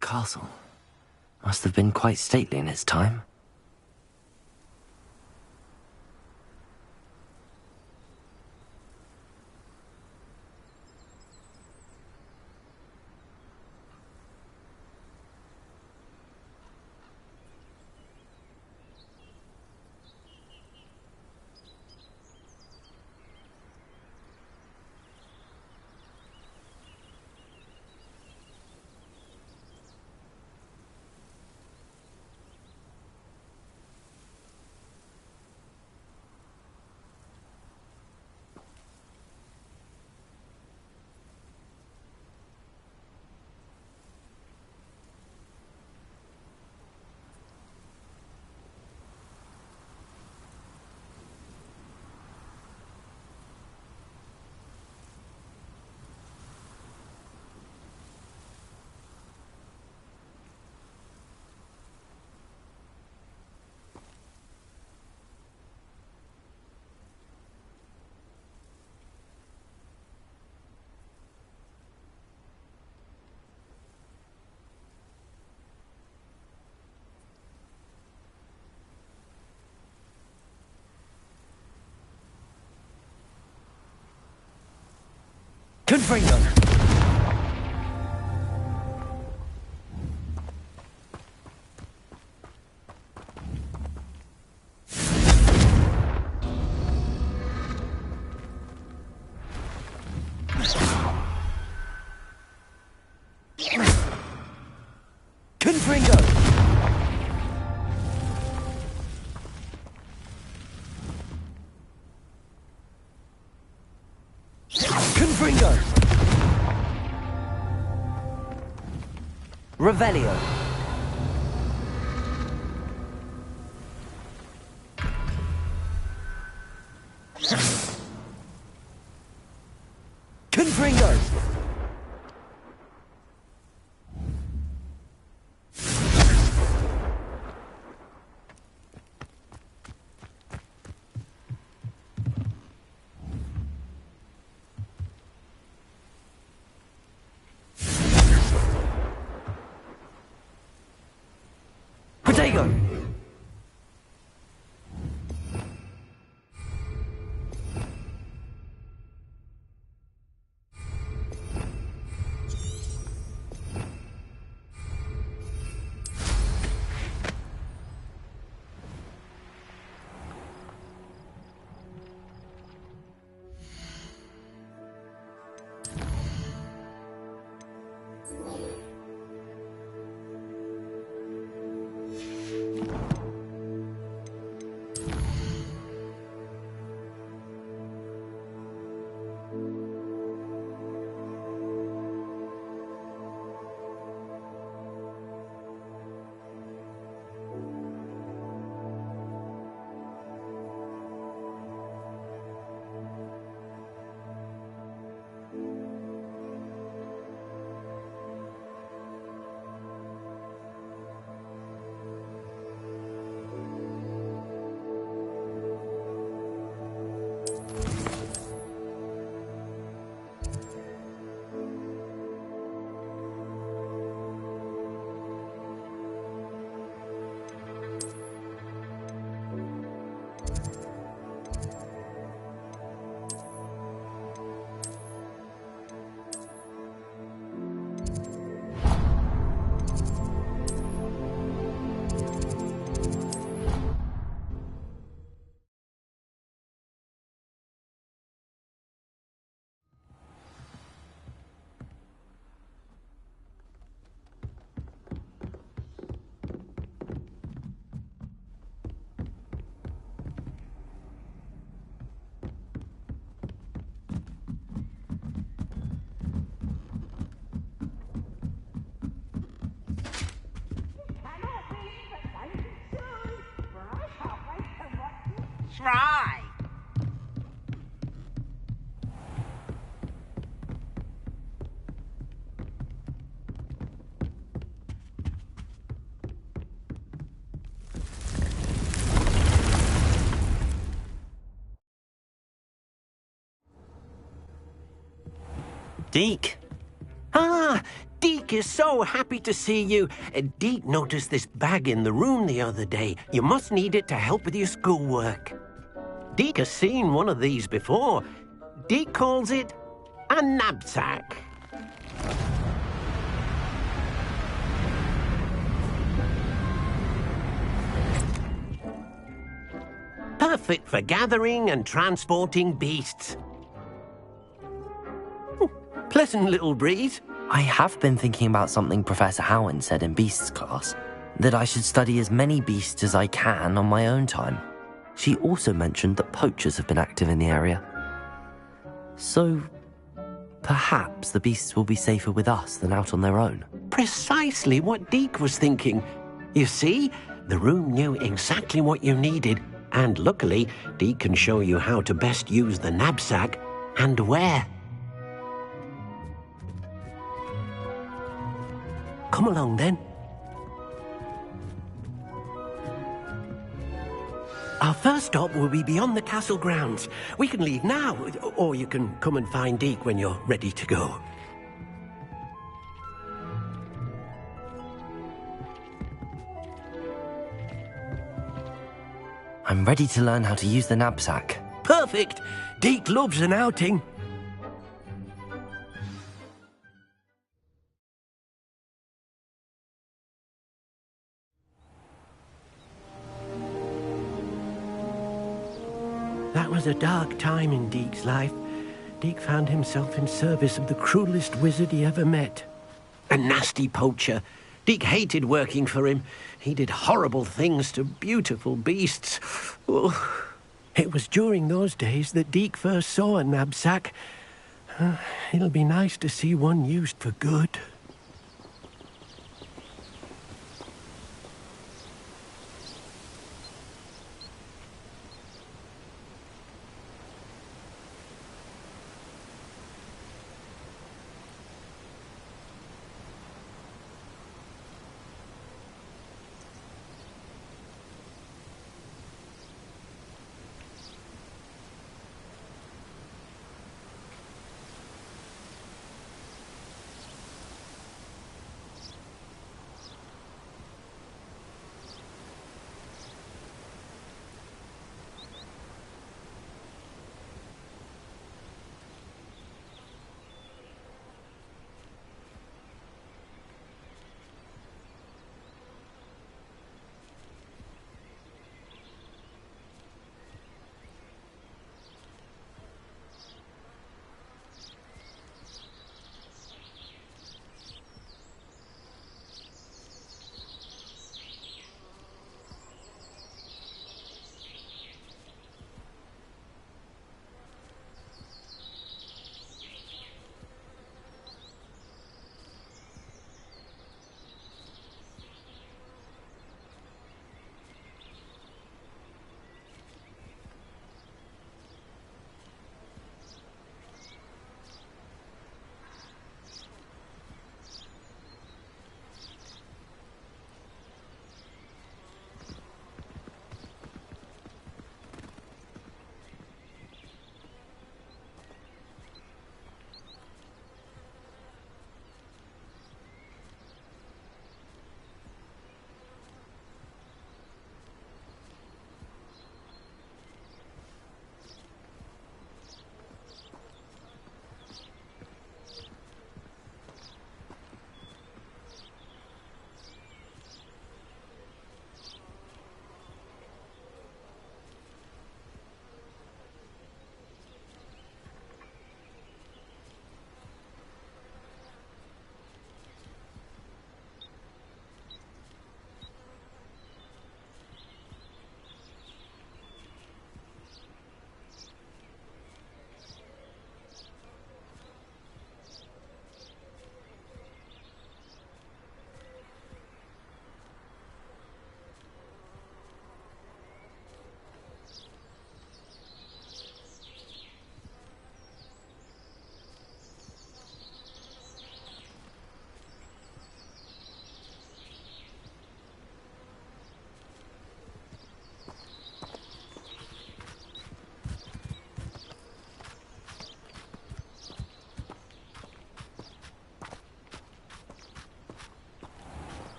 castle. Must have been quite stately in its time. Confringo! Confringo! Confringo! Revelio. Confringo! Potato! Try. Deke! Ah! Deke is so happy to see you. Deke noticed this bag in the room the other day. You must need it to help with your schoolwork. Deke has seen one of these before. Deke calls it a knapsack. Perfect for gathering and transporting beasts. Pleasant little breeze. I have been thinking about something Professor Howard said in Beasts class, that I should study as many beasts as I can on my own time. She also mentioned that poachers have been active in the area. So, perhaps the beasts will be safer with us than out on their own. Precisely what Deke was thinking. You see, the room knew exactly what you needed, and luckily, Deke can show you how to best use the knapsack and where. Come along, then. Our first stop will be beyond the castle grounds. We can leave now, or you can come and find Deke when you're ready to go. I'm ready to learn how to use the knapsack. Perfect! Deke loves an outing. That was a dark time in Deke's life. Deke found himself in service of the cruelest wizard he ever met. A nasty poacher. Deke hated working for him. He did horrible things to beautiful beasts. Oh. It was during those days that Deke first saw a knapsack. It'll be nice to see one used for good.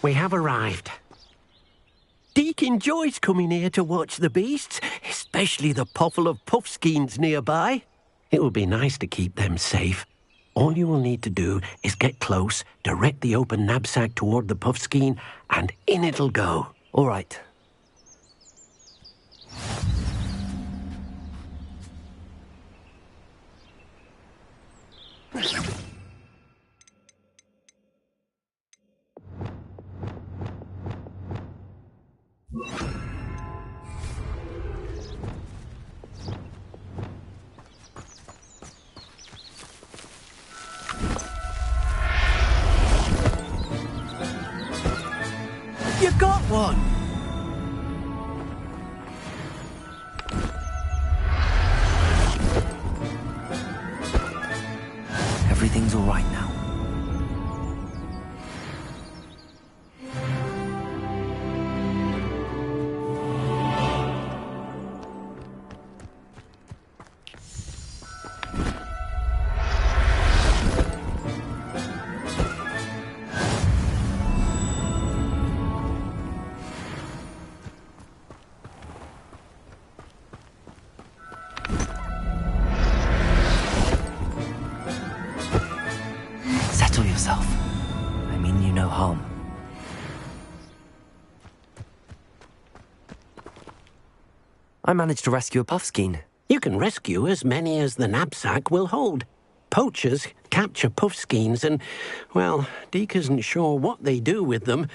We have arrived. Deke enjoys coming here to watch the beasts, especially the potful of puffskeins nearby. It will be nice to keep them safe. All you will need to do is get close, direct the open knapsack toward the puffskein, and in it'll go. All right. You got one! Everything's all right now. Settle yourself. I mean you no harm. I managed to rescue a puffskein. You can rescue as many as the knapsack will hold. Poachers capture puffskeins and, well, Deke isn't sure what they do with them.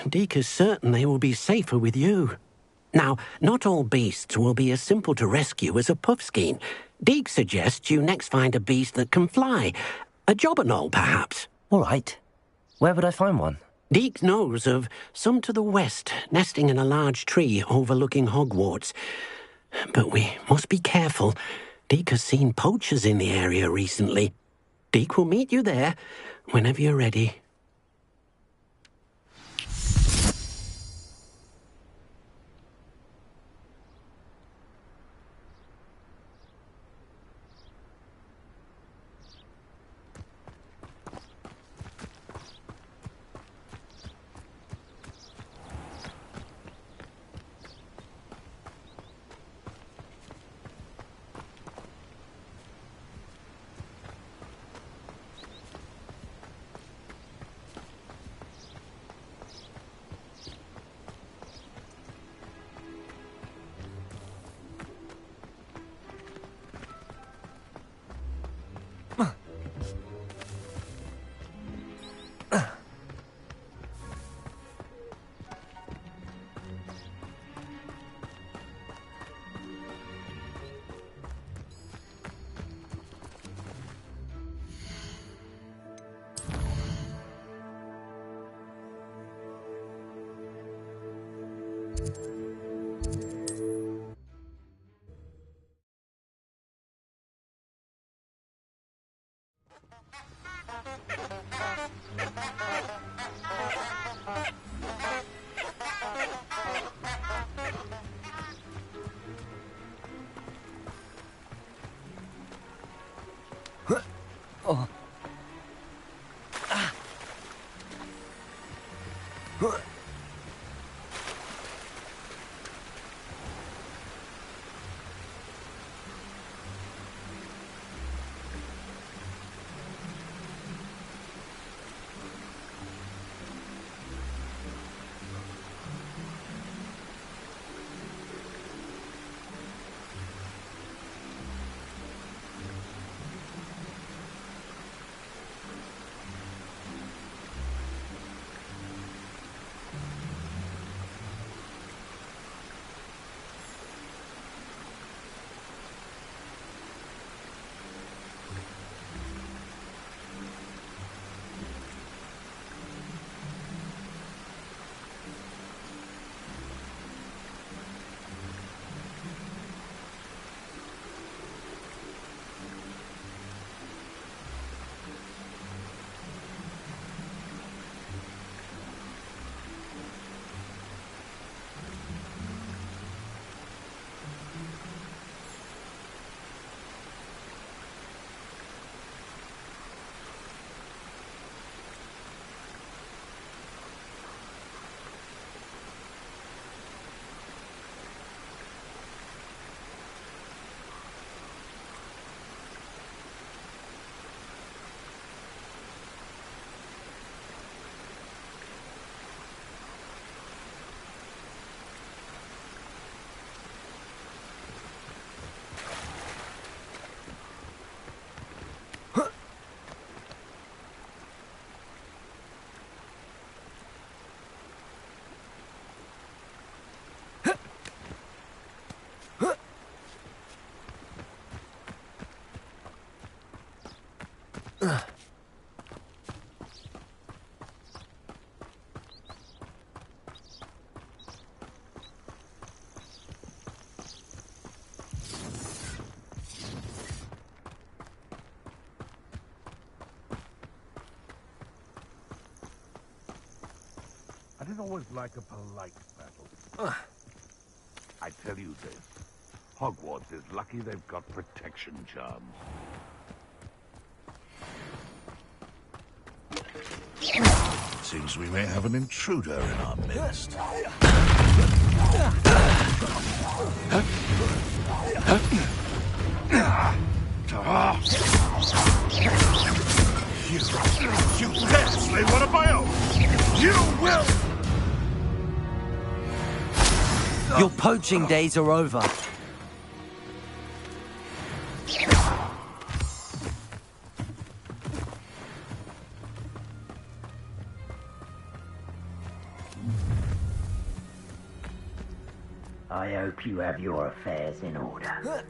Deke is certain they will be safer with you. Now, not all beasts will be as simple to rescue as a puffskein. Deke suggests you next find a beast that can fly. A jobberknoll, perhaps. All right. Where would I find one? Deke knows of some to the west, nesting in a large tree overlooking Hogwarts. But we must be careful. Deke has seen poachers in the area recently. Deke will meet you there whenever you're ready. Oh. Nothing always like a polite battle. I tell you this, Hogwarts is lucky they've got protection charms. Seems we may have an intruder in our midst. You dare slay one of my own! You will! Your poaching days are over. I hope you have your affairs in order.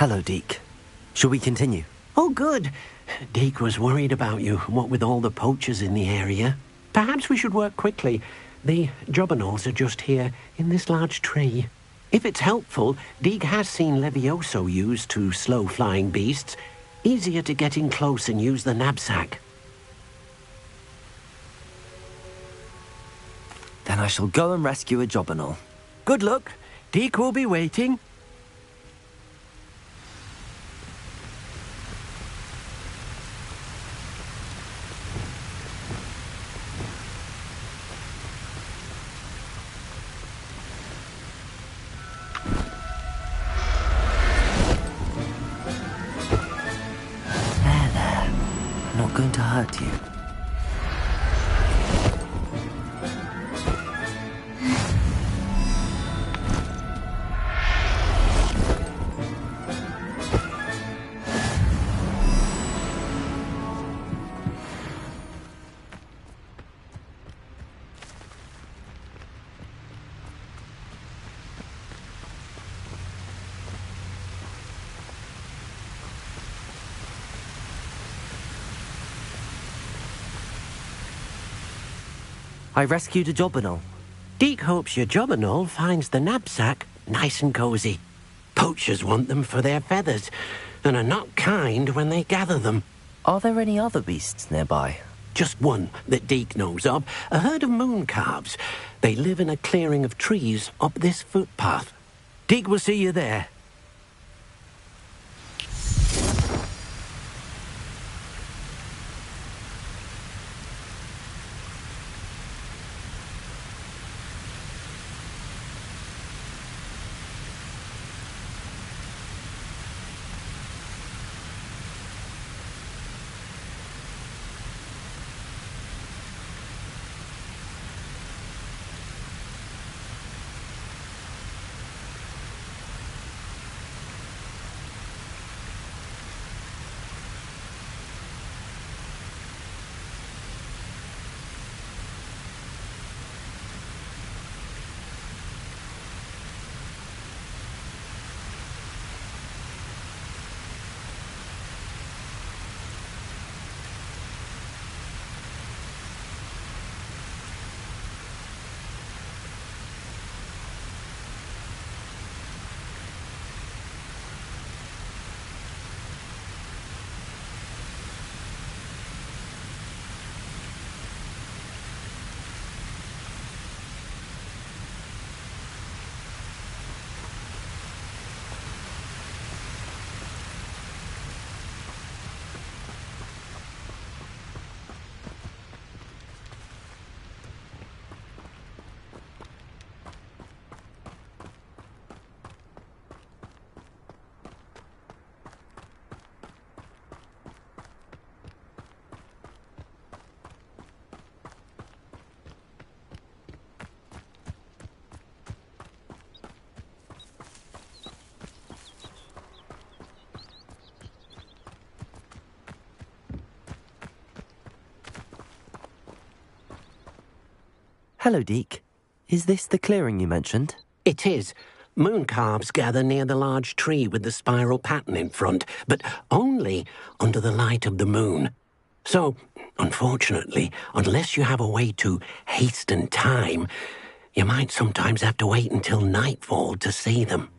Hello, Deke. Shall we continue? Oh, good. Deke was worried about you, what with all the poachers in the area. Perhaps we should work quickly. The jobberknolls are just here, in this large tree. If it's helpful, Deke has seen Levioso used to slow flying beasts. Easier to get in close and use the knapsack. Then I shall go and rescue a jobberknoll. Good luck. Deke will be waiting. I'm not going to hurt you. I rescued a jobberknoll. Deke hopes your jobberknoll finds the knapsack nice and cozy. Poachers want them for their feathers, and are not kind when they gather them. Are there any other beasts nearby? Just one that Deke knows of, a herd of moon calves. They live in a clearing of trees up this footpath. Deke will see you there. Hello, Deke. Is this the clearing you mentioned? It is. Moon calves gather near the large tree with the spiral pattern in front, but only under the light of the moon. So, unfortunately, unless you have a way to hasten time, you might sometimes have to wait until nightfall to see them.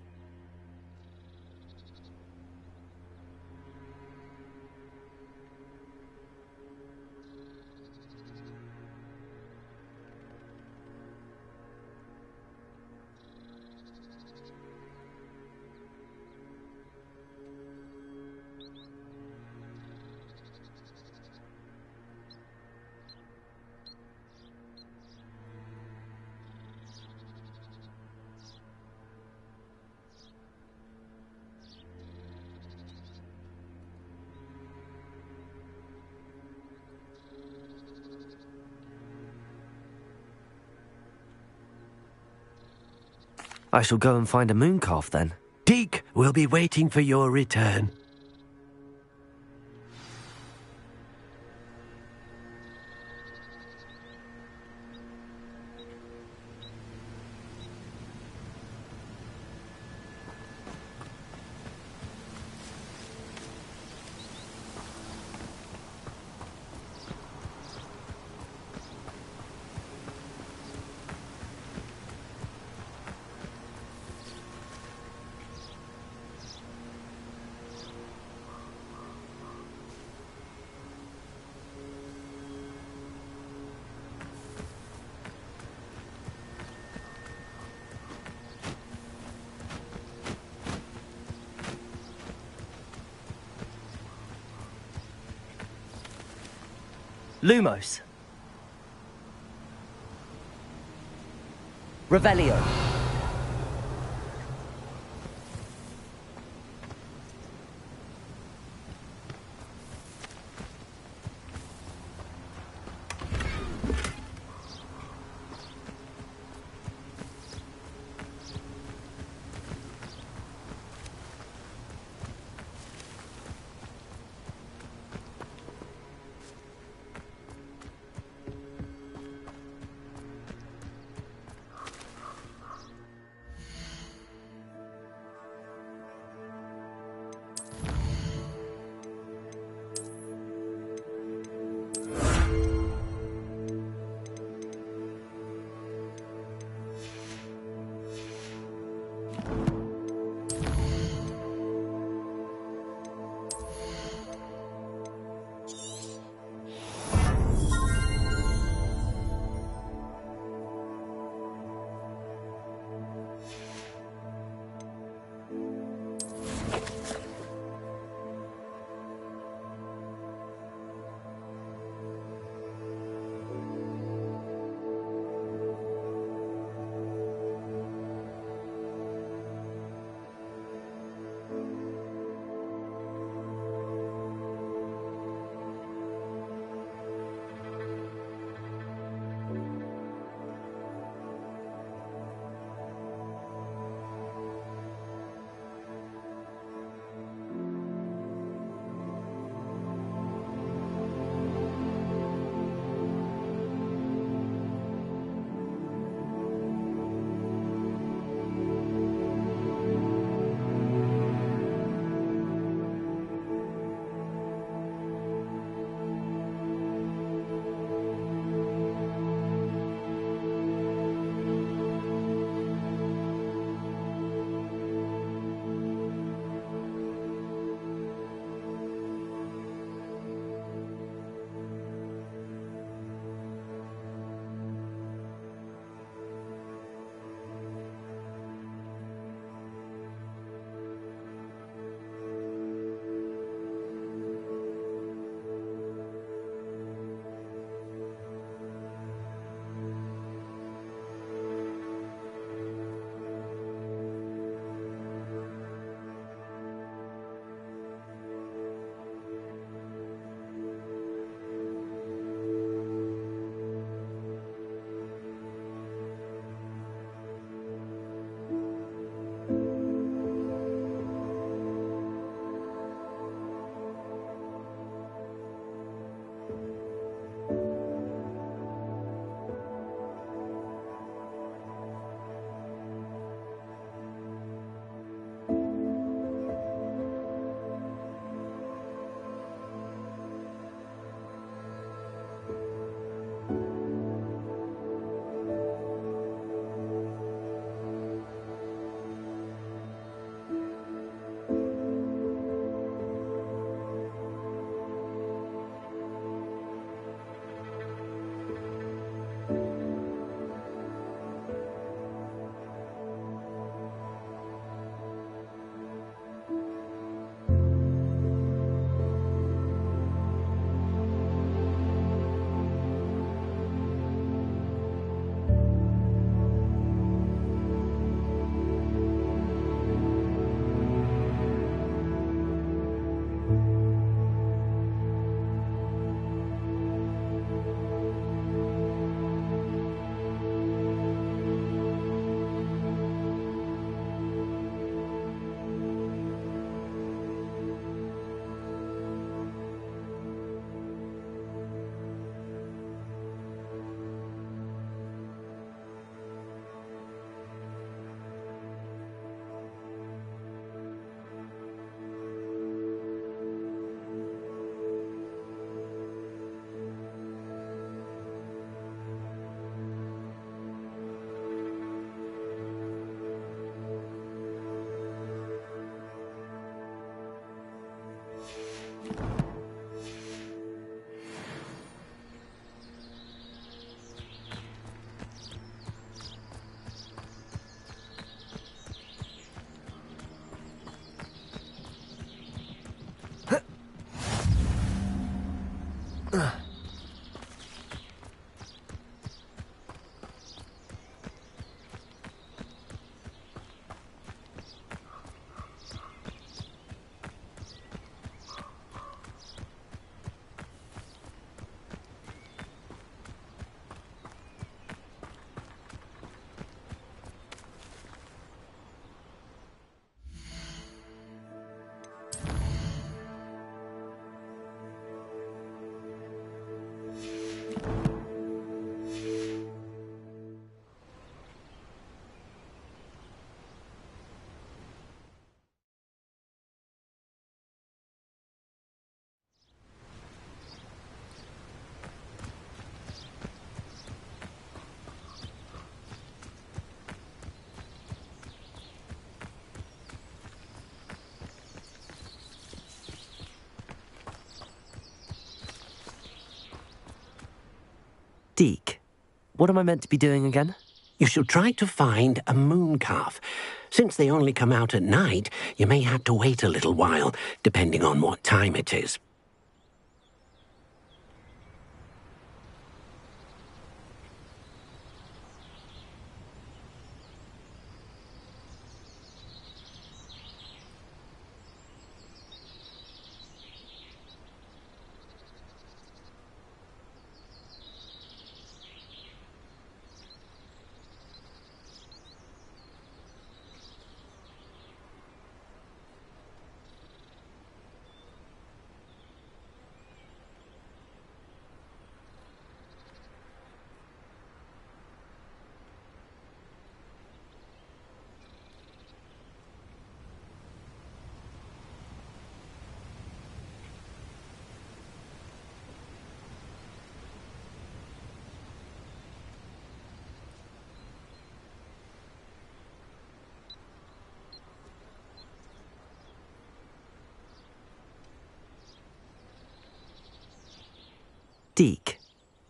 I shall go and find a moon calf then. Deke will be waiting for your return. Lumos. Revelio. what am I meant to be doing again? You shall try to find a moon calf. Since they only come out at night, you may have to wait a little while, depending on what time it is. Deke,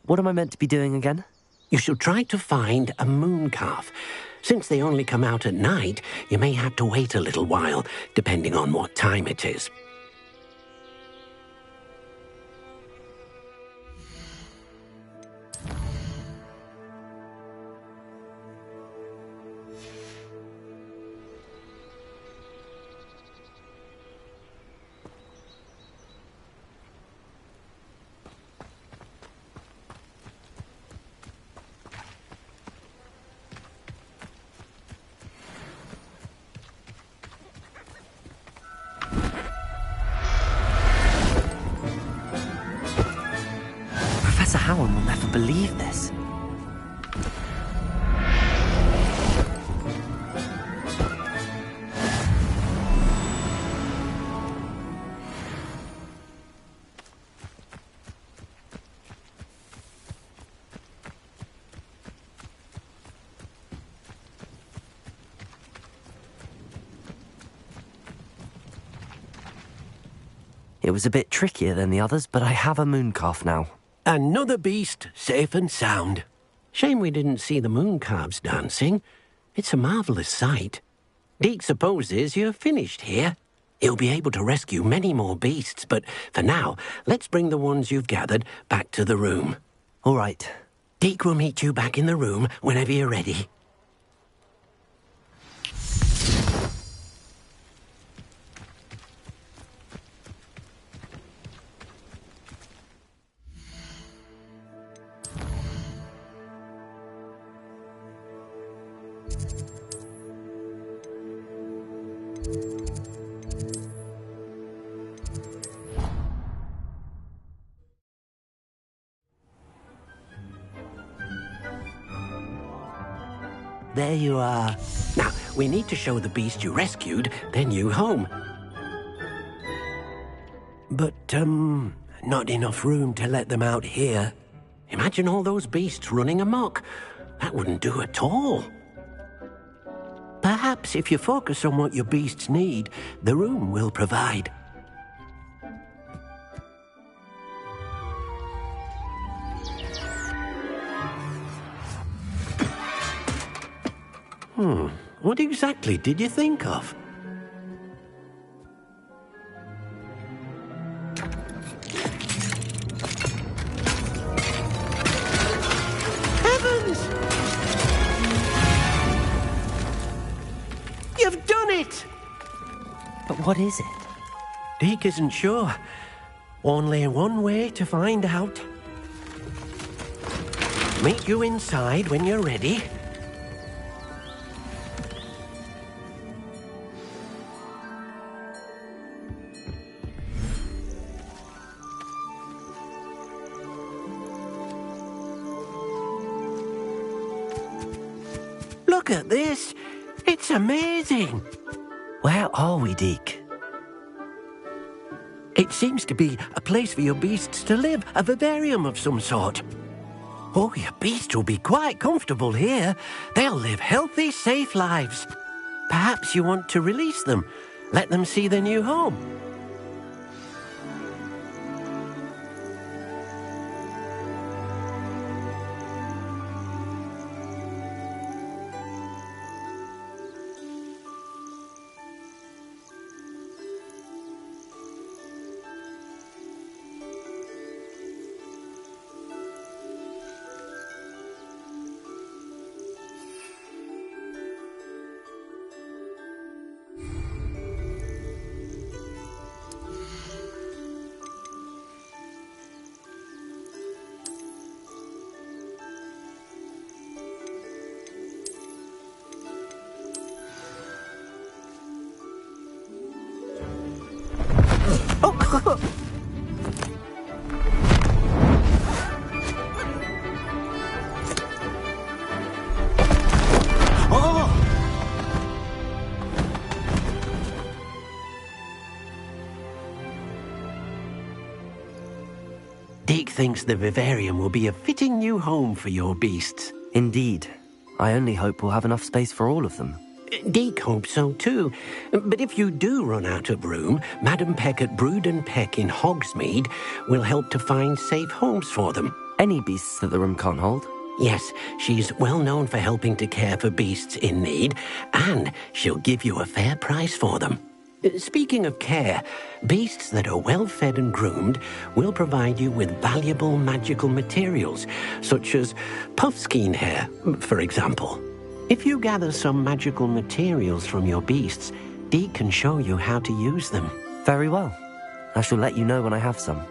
what am I meant to be doing again? You shall try to find a moon calf. Since they only come out at night, you may have to wait a little while, depending on what time it is. Professor Howard will never believe this. It was a bit trickier than the others, but I have a moon calf now. Another beast, safe and sound. Shame we didn't see the moon calves dancing. It's a marvellous sight. Deke supposes you're finished here. He'll be able to rescue many more beasts, but for now, let's bring the ones you've gathered back to the room. All right. Deke will meet you back in the room whenever you're ready. There you are. Now, we need to show the beast you rescued their new home. But, not enough room to let them out here. Imagine all those beasts running amok. That wouldn't do at all. Perhaps if you focus on what your beasts need, the room will provide. What exactly did you think of? Heavens! You've done it! But what is it? Deke isn't sure. Only one way to find out. Meet you inside when you're ready. Look at this. It's amazing. Where are we, Deke? It seems to be a place for your beasts to live, a vivarium of some sort. Oh, your beasts will be quite comfortable here. They'll live healthy, safe lives. Perhaps you want to release them, let them see their new home. thinks the vivarium will be a fitting new home for your beasts. Indeed. I only hope we'll have enough space for all of them. Deke hopes so too. But if you do run out of room, Madam Peck at Brood and Peck in Hogsmeade will help to find safe homes for them. Any beasts that the room can't hold? Yes, she's well known for helping to care for beasts in need, and she'll give you a fair price for them. Speaking of care, beasts that are well fed and groomed will provide you with valuable magical materials, such as puffskein hair, for example. If you gather some magical materials from your beasts, Deke can show you how to use them. Very well. I shall let you know when I have some.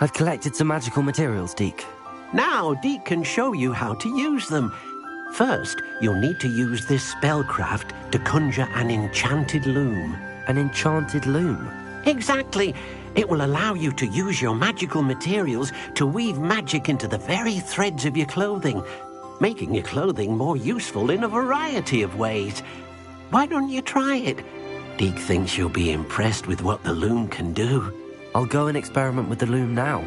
I've collected some magical materials, Deke. Now Deke can show you how to use them. First, you'll need to use this spellcraft to conjure an enchanted loom. An enchanted loom? Exactly. It will allow you to use your magical materials to weave magic into the very threads of your clothing, making your clothing more useful in a variety of ways. Why don't you try it? Deke thinks you'll be impressed with what the loom can do. I'll go and experiment with the loom now.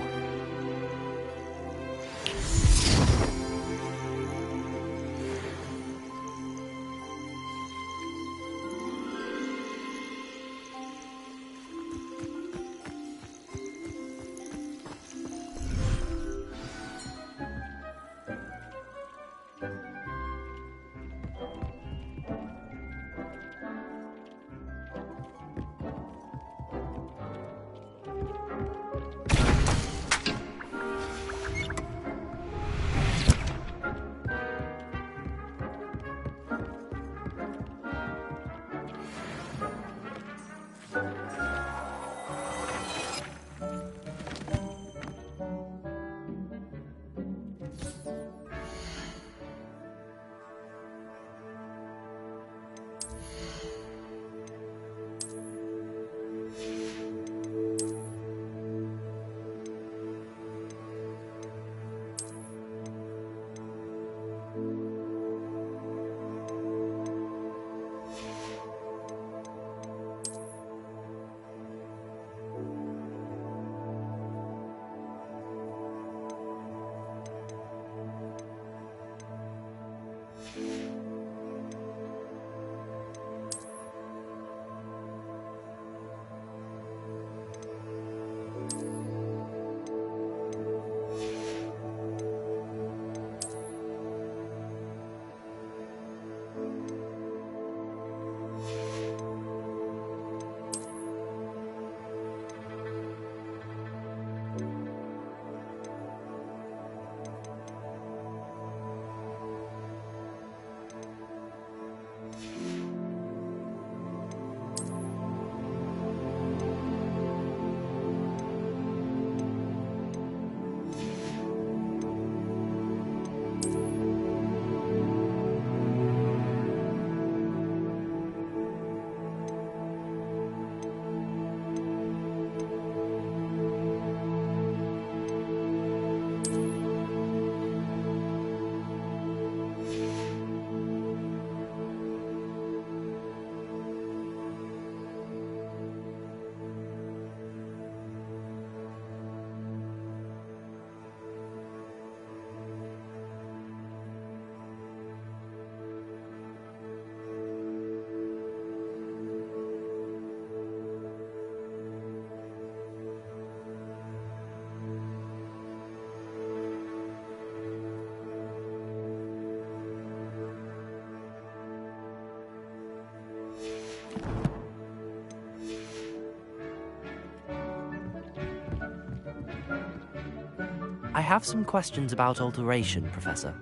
have some questions about alteration, Professor.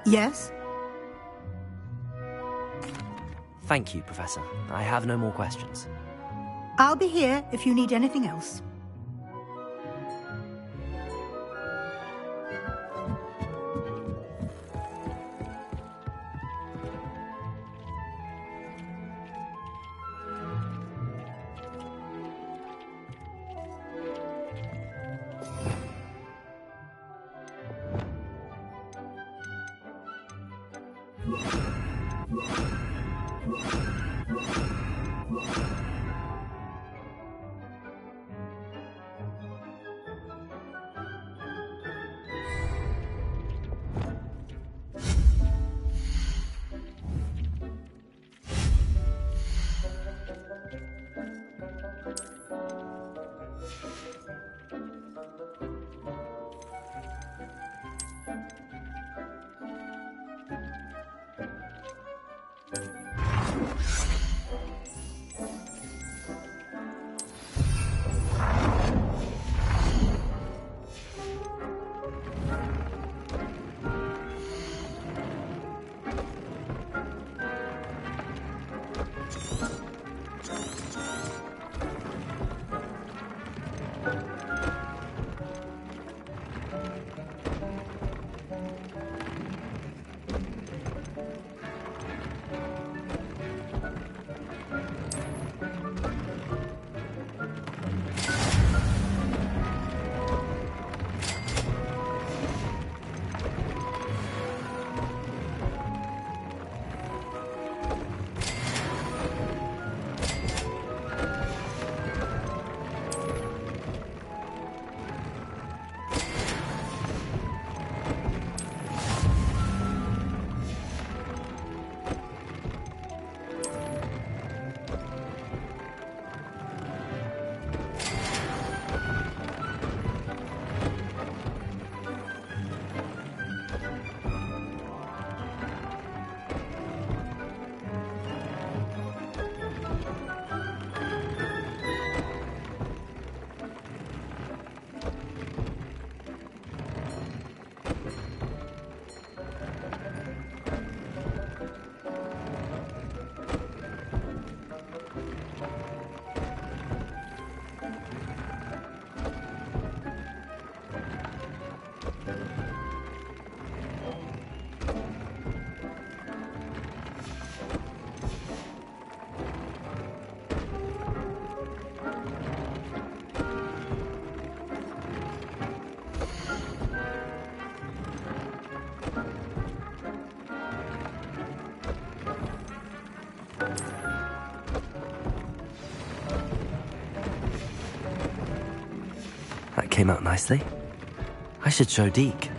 Yes? Thank you, Professor. I have no more questions. I'll be here if you need anything else. That came out nicely. I should show Deke.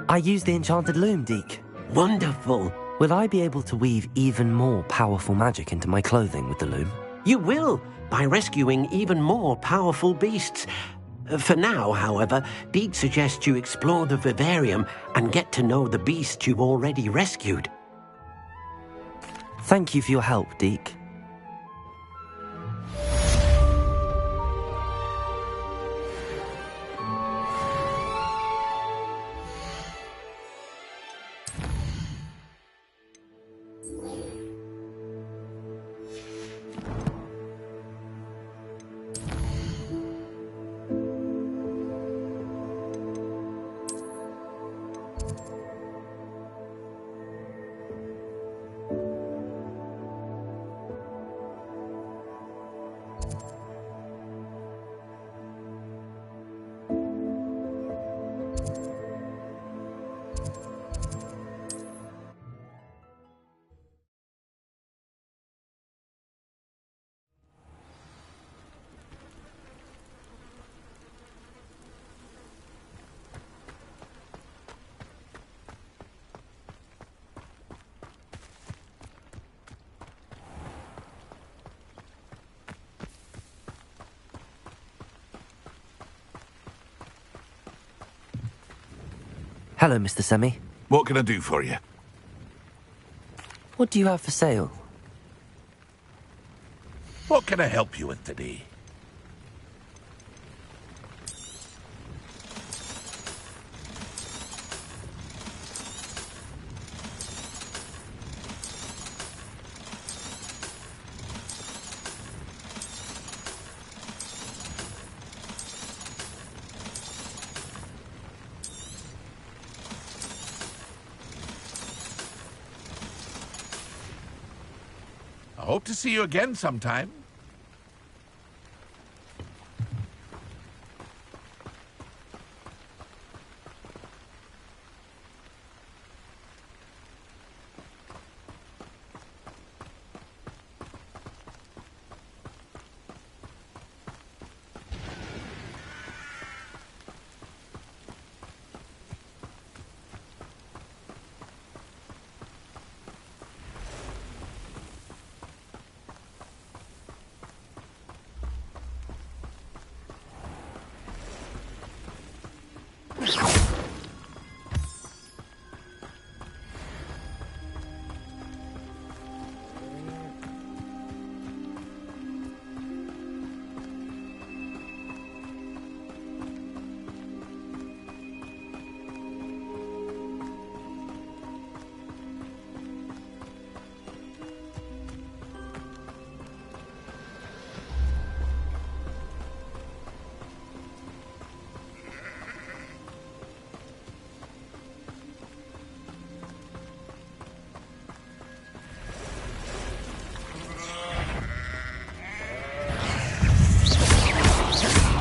I use the enchanted loom, Deke. Wonderful. Will I be able to weave even more powerful magic into my clothing with the loom? You will, by rescuing even more powerful beasts. For now, however, Deke suggests you explore the vivarium and get to know the beasts you've already rescued. Thank you for your help, Deke. Hello, Mr. Semi. What can I do for you? What do you have for sale? What can I help you with today? I hope to see you again sometime.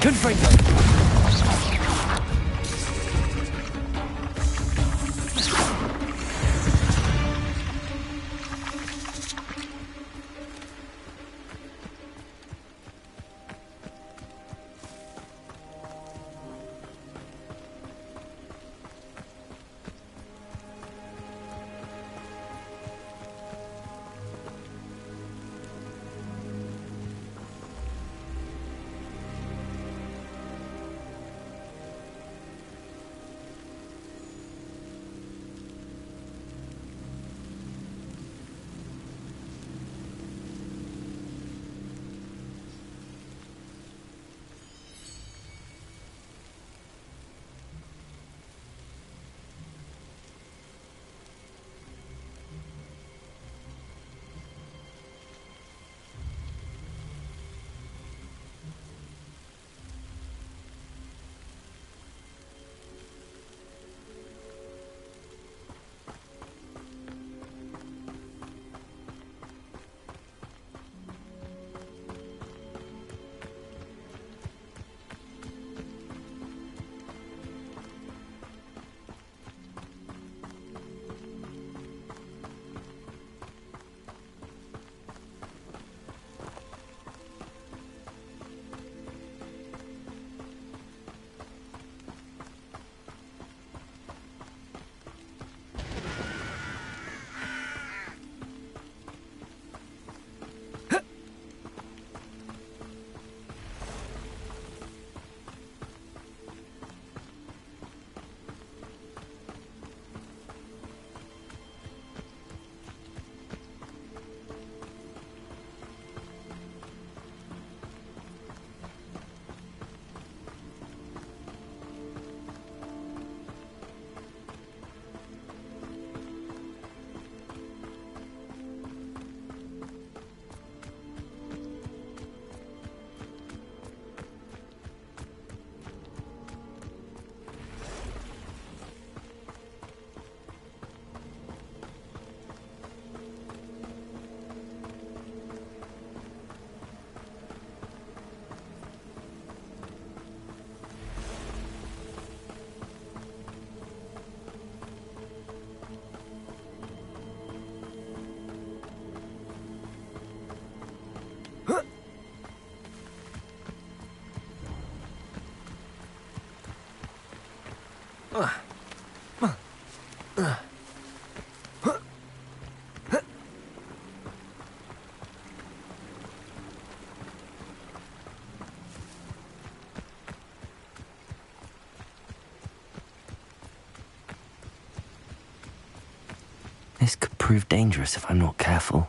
Confringo! This could prove dangerous if I'm not careful.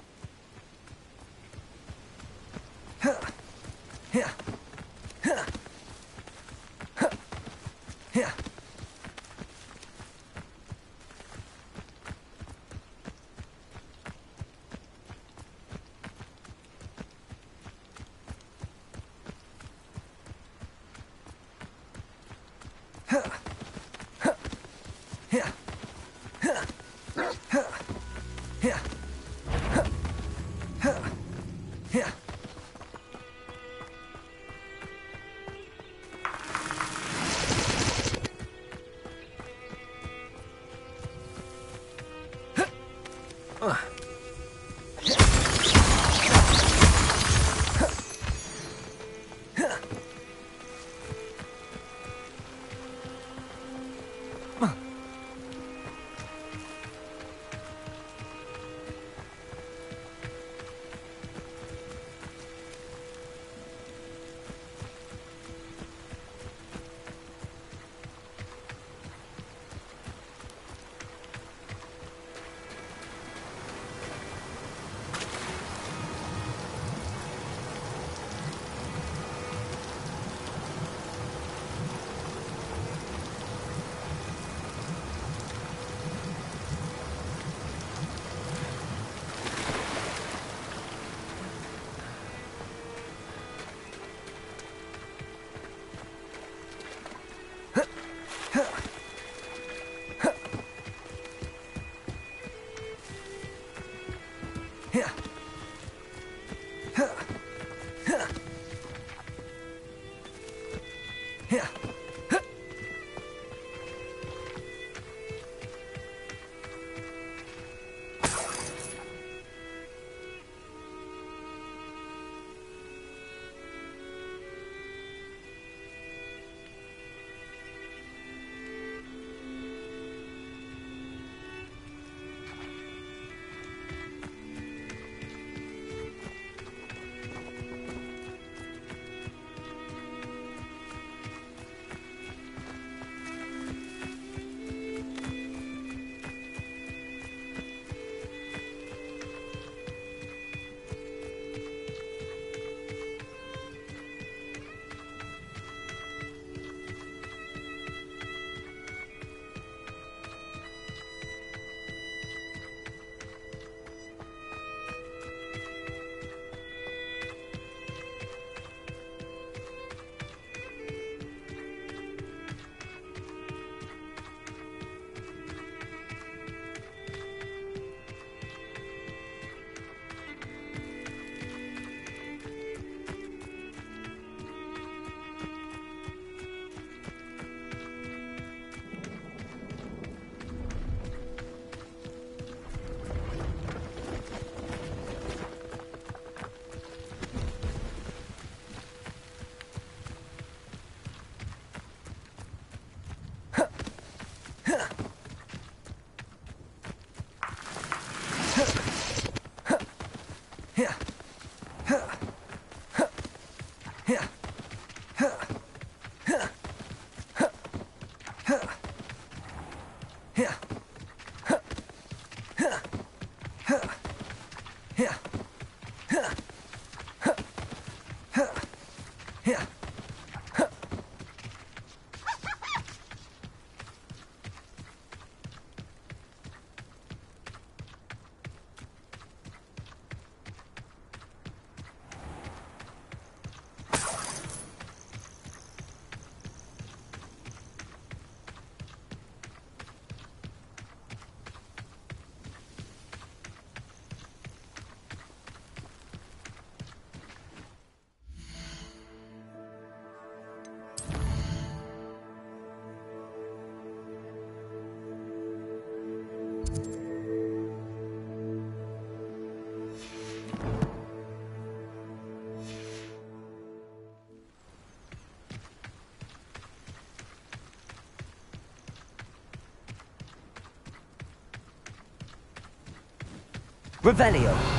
Revelio.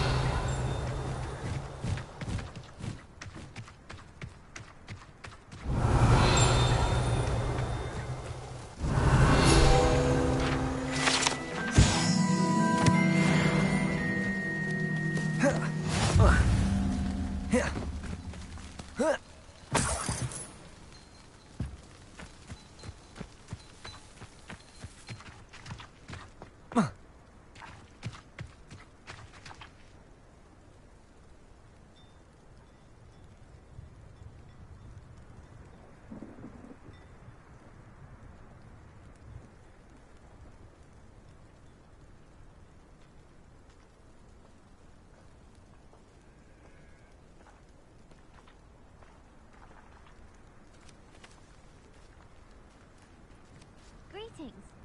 Greetings.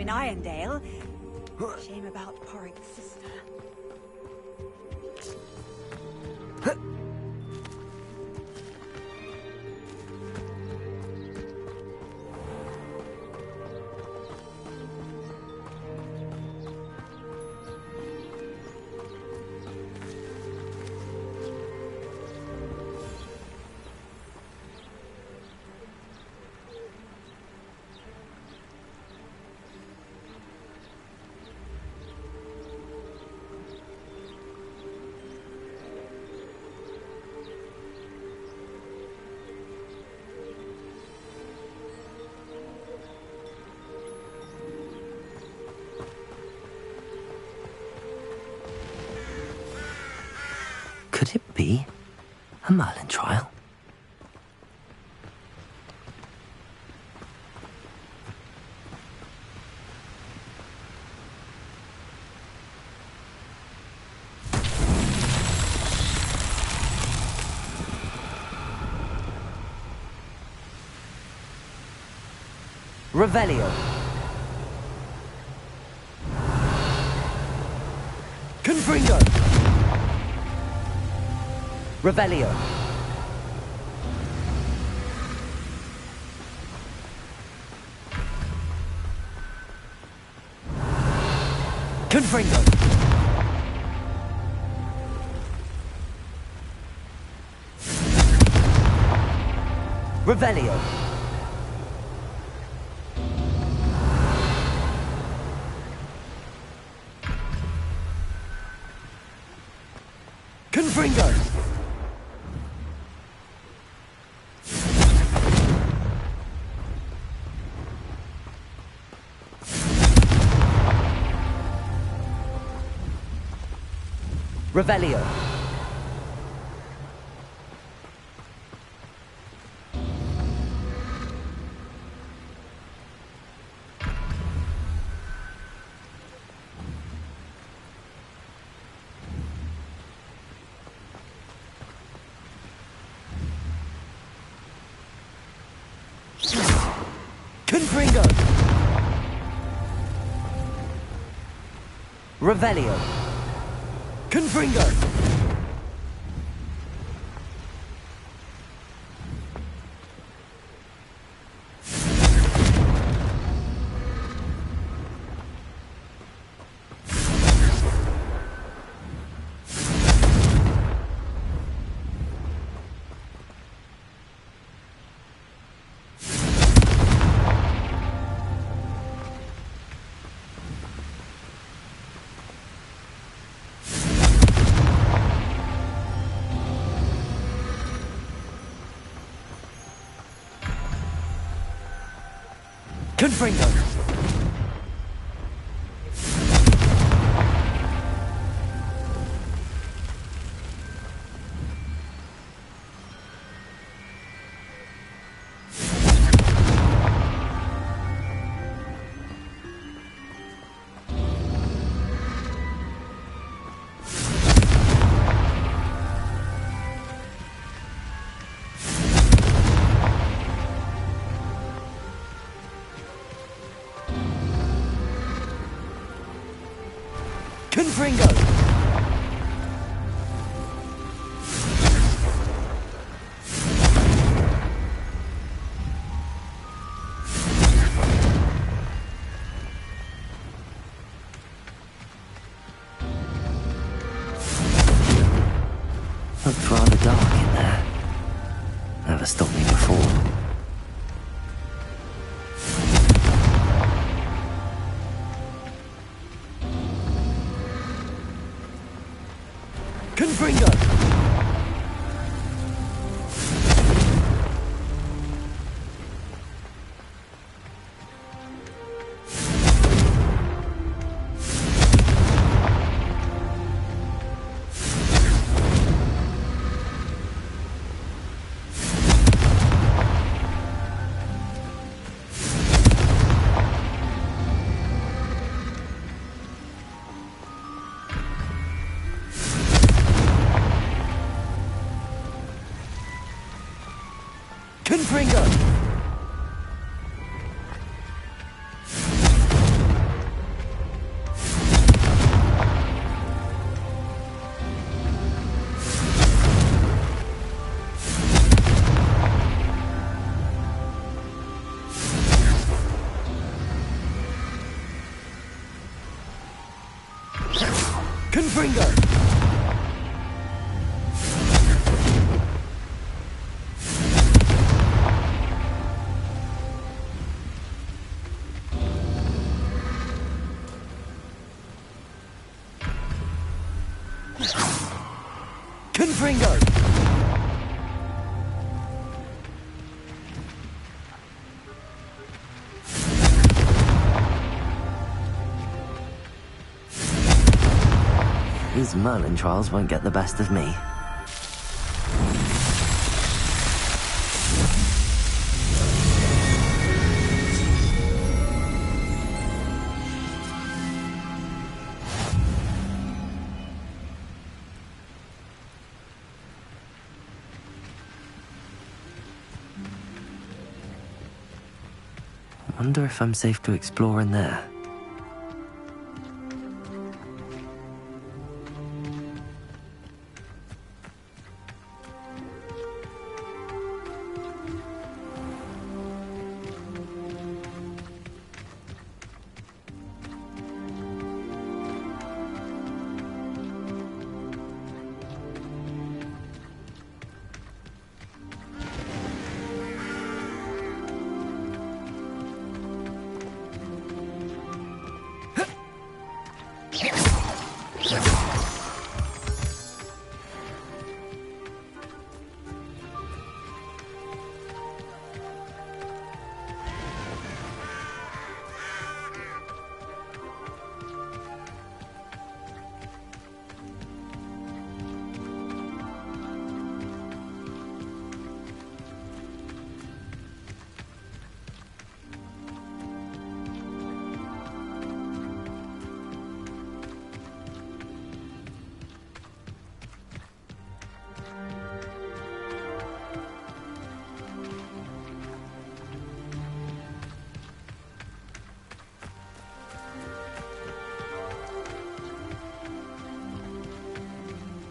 in Irondale. Shame about Porrick's sister. Could it be a Merlin trial? Revelio. Confringo. Revelio. Confringo. Revelio. Confringo. Revelio. Confringo. Revelio. Confringo. Confringo. Confringo. Looked rather dark in there. Never stopped me before. Confringo. Confringo. Confringo! Confringo! These Merlin trials won't get the best of me. Wonder if I'm safe to explore in there.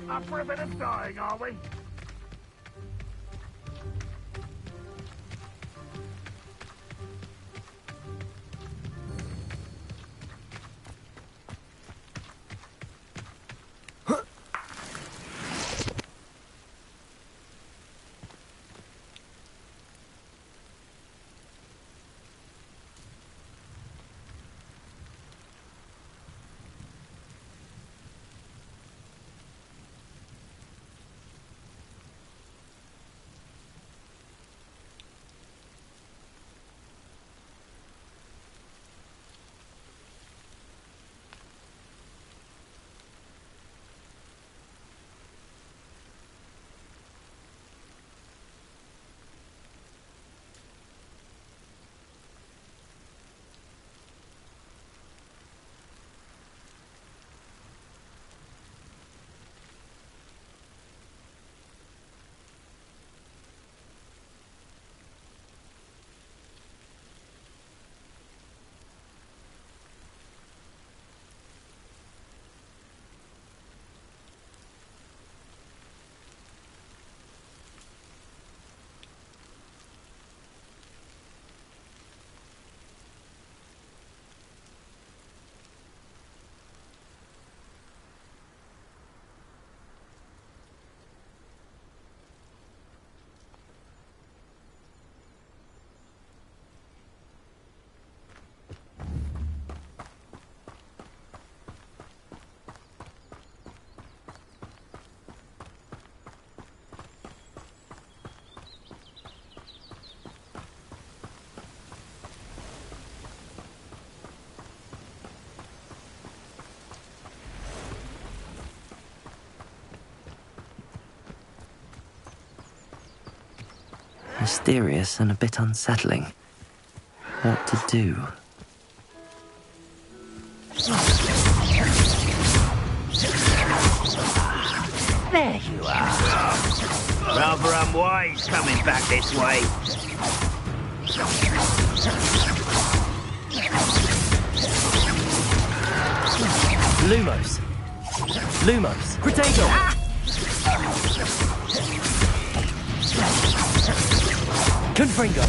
Up for a bit of dying, are we? Mysterious and a bit unsettling. What to do? There you are. Rather unwise coming back this way. Lumos! Lumos! Protego! Confringo!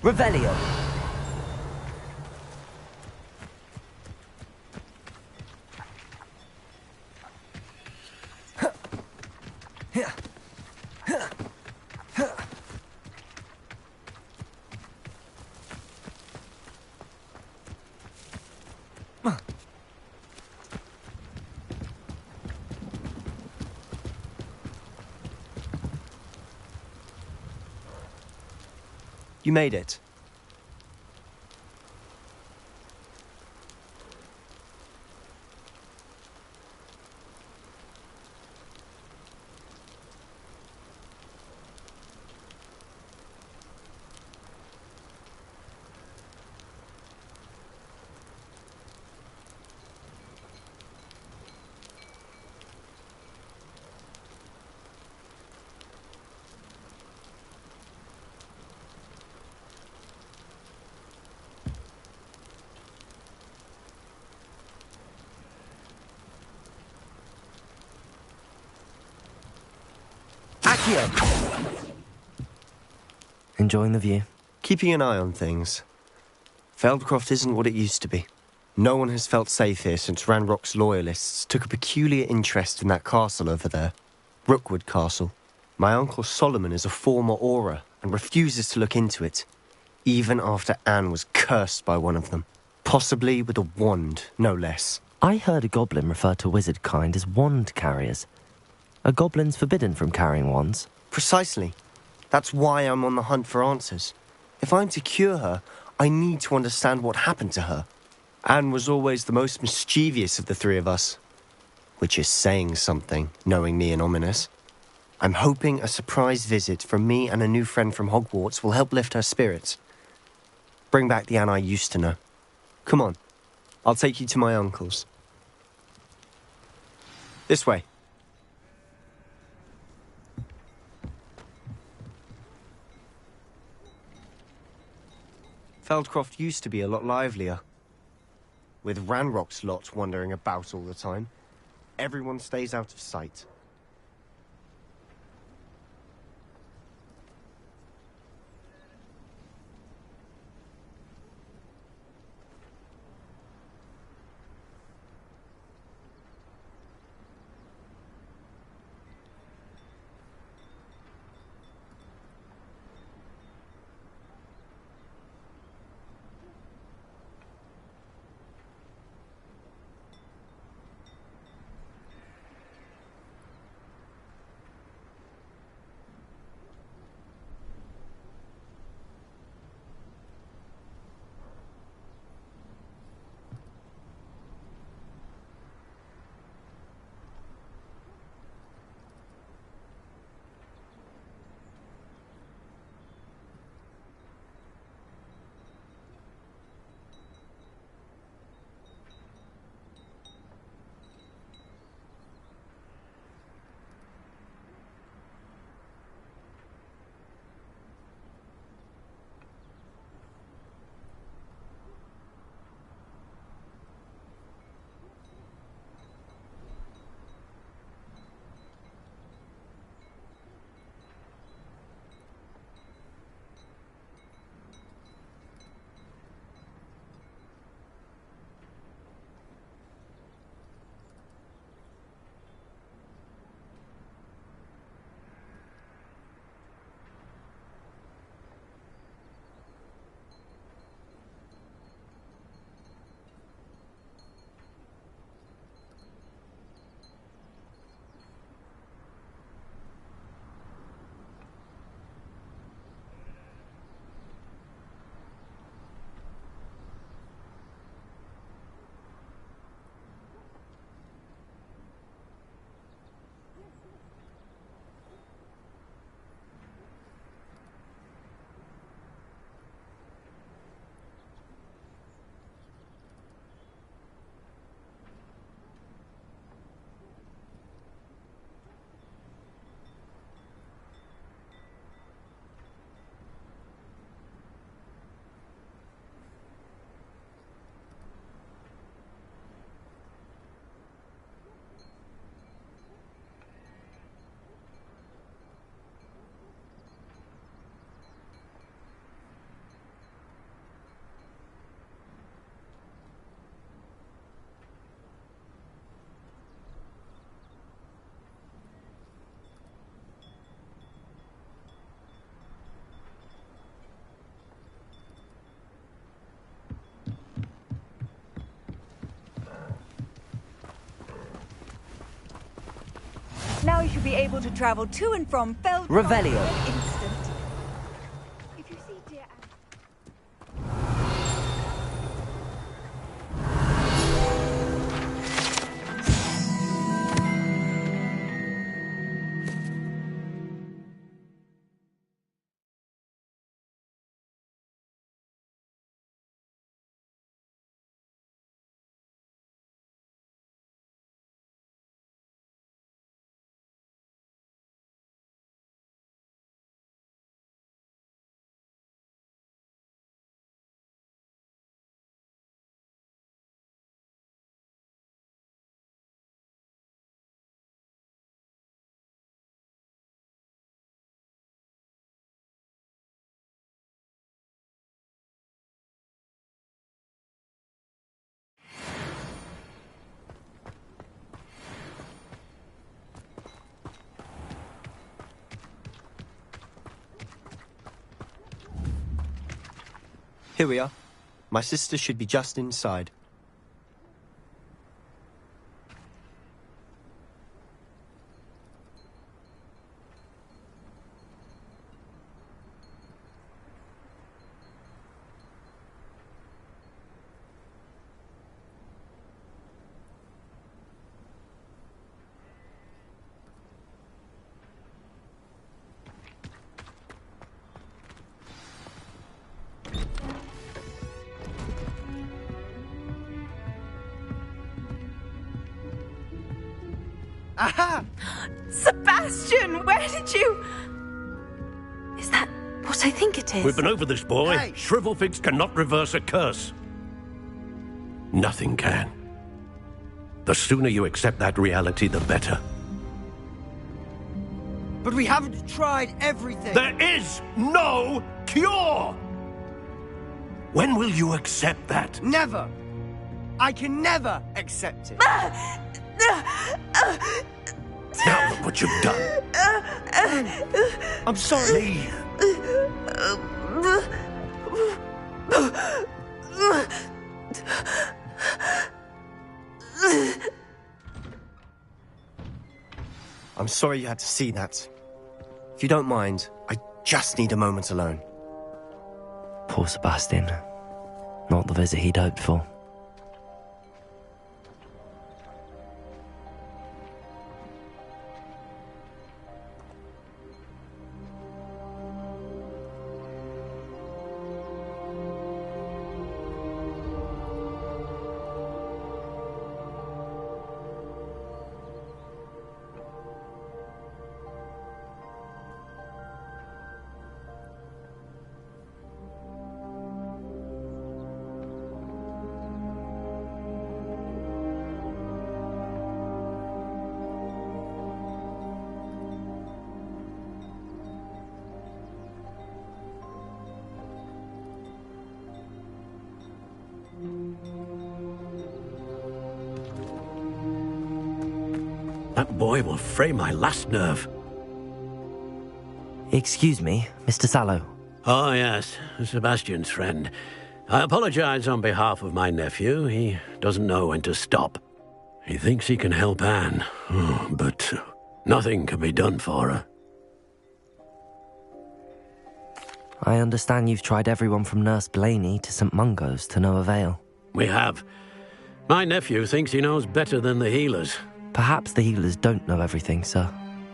Revelio. You made it. Enjoying the view? Keeping an eye on things. Feldcroft isn't what it used to be. No one has felt safe here since Ranrock's loyalists took a peculiar interest in that castle over there. Rookwood Castle. My uncle Solomon is a former Auror and refuses to look into it, even after Anne was cursed by one of them. Possibly with a wand, no less. I heard a goblin refer to wizard kind as wand carriers. Are goblins forbidden from carrying wands? Precisely. That's why I'm on the hunt for answers. If I'm to cure her, I need to understand what happened to her. Anne was always the most mischievous of the three of us. Which is saying something, knowing me and Ominous. I'm hoping a surprise visit from me and a new friend from Hogwarts will help lift her spirits. Bring back the Anne I used to know. Come on, I'll take you to my uncle's. This way. Feldcroft used to be a lot livelier. With Ranrock's lot wandering about all the time, everyone stays out of sight. should be able to travel to and from Feld Revelio. in an instant. If you see dear Anne... Here we are. My sister should be just inside. Aha! Sebastian, where did you... Is that what I think it is? We've been over this, boy. Hey! Shrivelfigs cannot reverse a curse. Nothing can. The sooner you accept that reality, the better. But we haven't tried everything. There is no cure! When will you accept that? Never. I can never accept it. Now look what you've done. I'm sorry. Leave. I'm sorry you had to see that. If you don't mind, I just need a moment alone. Poor Sebastian. Not the visit he'd hoped for. That boy will fray my last nerve. Excuse me, Mr. Sallow. Oh, yes, Sebastian's friend. I apologize on behalf of my nephew. He doesn't know when to stop. He thinks he can help Anne, but nothing can be done for her. I understand you've tried everyone from Nurse Blaney to St. Mungo's to no avail. We have. My nephew thinks he knows better than the healers. Perhaps the healers don't know everything, sir.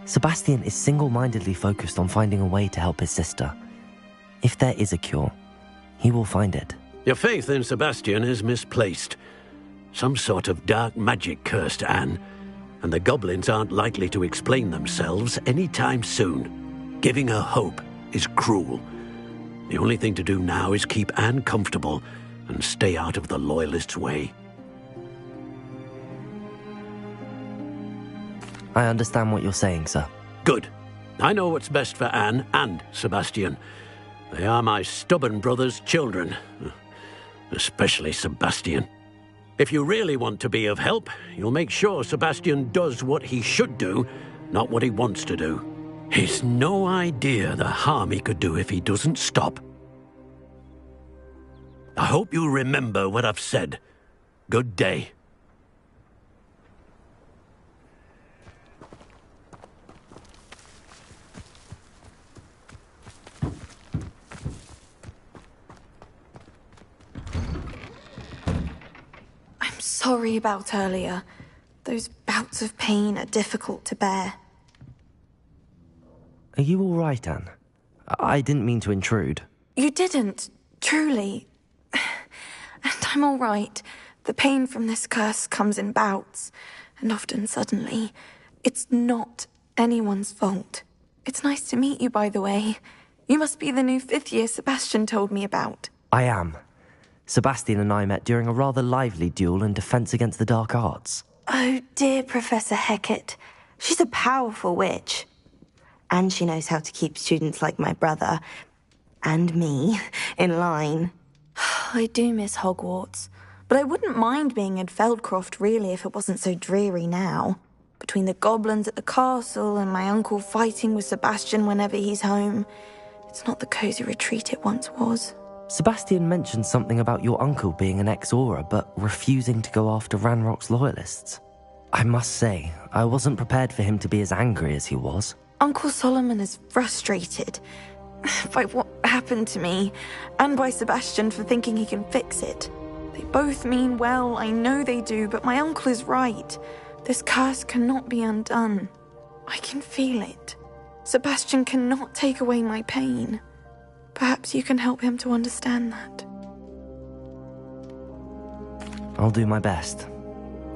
Sebastian is single-mindedly focused on finding a way to help his sister. If there is a cure, he will find it. Your faith in Sebastian is misplaced. Some sort of dark magic cursed Anne, and the goblins aren't likely to explain themselves anytime soon. Giving her hope is cruel. The only thing to do now is keep Anne comfortable and stay out of the Loyalists' way. I understand what you're saying, sir. Good. I know what's best for Anne and Sebastian. They are my stubborn brother's children. Especially Sebastian. If you really want to be of help, you'll make sure Sebastian does what he should do, not what he wants to do. He's no idea the harm he could do if he doesn't stop. I hope you remember what I've said. Good day. I'm sorry about earlier. Those bouts of pain are difficult to bear. Are you all right, Anne? I didn't mean to intrude. You didn't, truly. And I'm all right. The pain from this curse comes in bouts, and often suddenly. It's not anyone's fault. It's nice to meet you, by the way. You must be the new 5th year Sebastian told me about. I am. Sebastian and I met during a rather lively duel in Defense Against the Dark Arts. Oh, dear Professor Hecat. She's a powerful witch. And she knows how to keep students like my brother, and me, in line. I do miss Hogwarts, but I wouldn't mind being in Feldcroft, really, if it wasn't so dreary now. Between the goblins at the castle and my uncle fighting with Sebastian whenever he's home, it's not the cosy retreat it once was. Sebastian mentioned something about your uncle being an ex-Auror, but refusing to go after Ranrock's loyalists. I must say, I wasn't prepared for him to be as angry as he was. Uncle Solomon is frustrated by what happened to me, and by Sebastian for thinking he can fix it. They both mean well, I know they do, but my uncle is right. This curse cannot be undone. I can feel it. Sebastian cannot take away my pain. Perhaps you can help him to understand that. I'll do my best.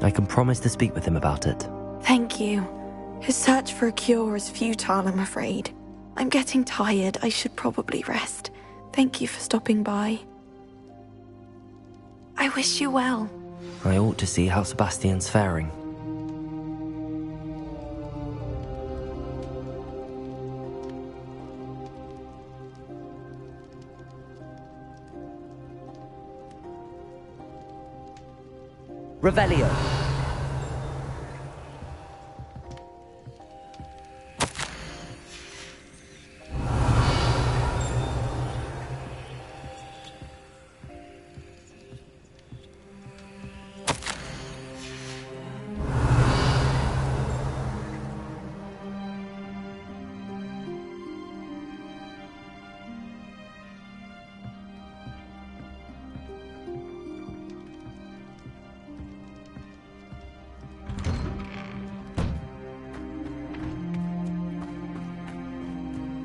I can promise to speak with him about it. Thank you. His search for a cure is futile, I'm afraid. I'm getting tired. I should probably rest. Thank you for stopping by. I wish you well. I ought to see how Sebastian's faring. Revelio.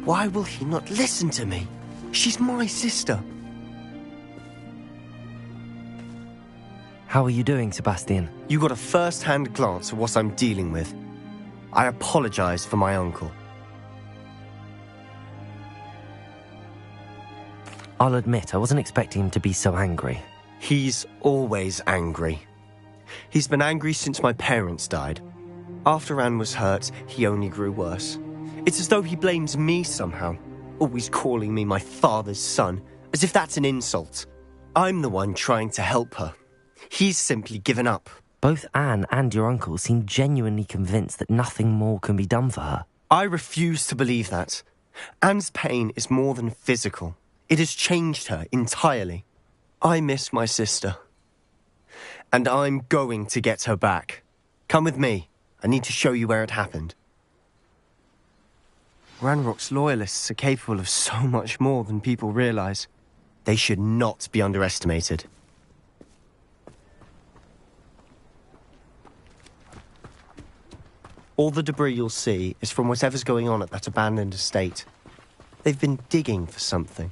Why will he not listen to me? She's my sister. How are you doing, Sebastian? You got a first-hand glance at what I'm dealing with. I apologize for my uncle. I'll admit, I wasn't expecting him to be so angry. He's always angry. He's been angry since my parents died. After Anne was hurt, he only grew worse. It's as though he blames me somehow, always calling me my father's son, as if that's an insult. I'm the one trying to help her. He's simply given up. Both Anne and your uncle seem genuinely convinced that nothing more can be done for her. I refuse to believe that. Anne's pain is more than physical. It has changed her entirely. I miss my sister. And I'm going to get her back. Come with me. I need to show you where it happened. Ranrock's loyalists are capable of so much more than people realize. They should not be underestimated. All the debris you'll see is from whatever's going on at that abandoned estate. They've been digging for something.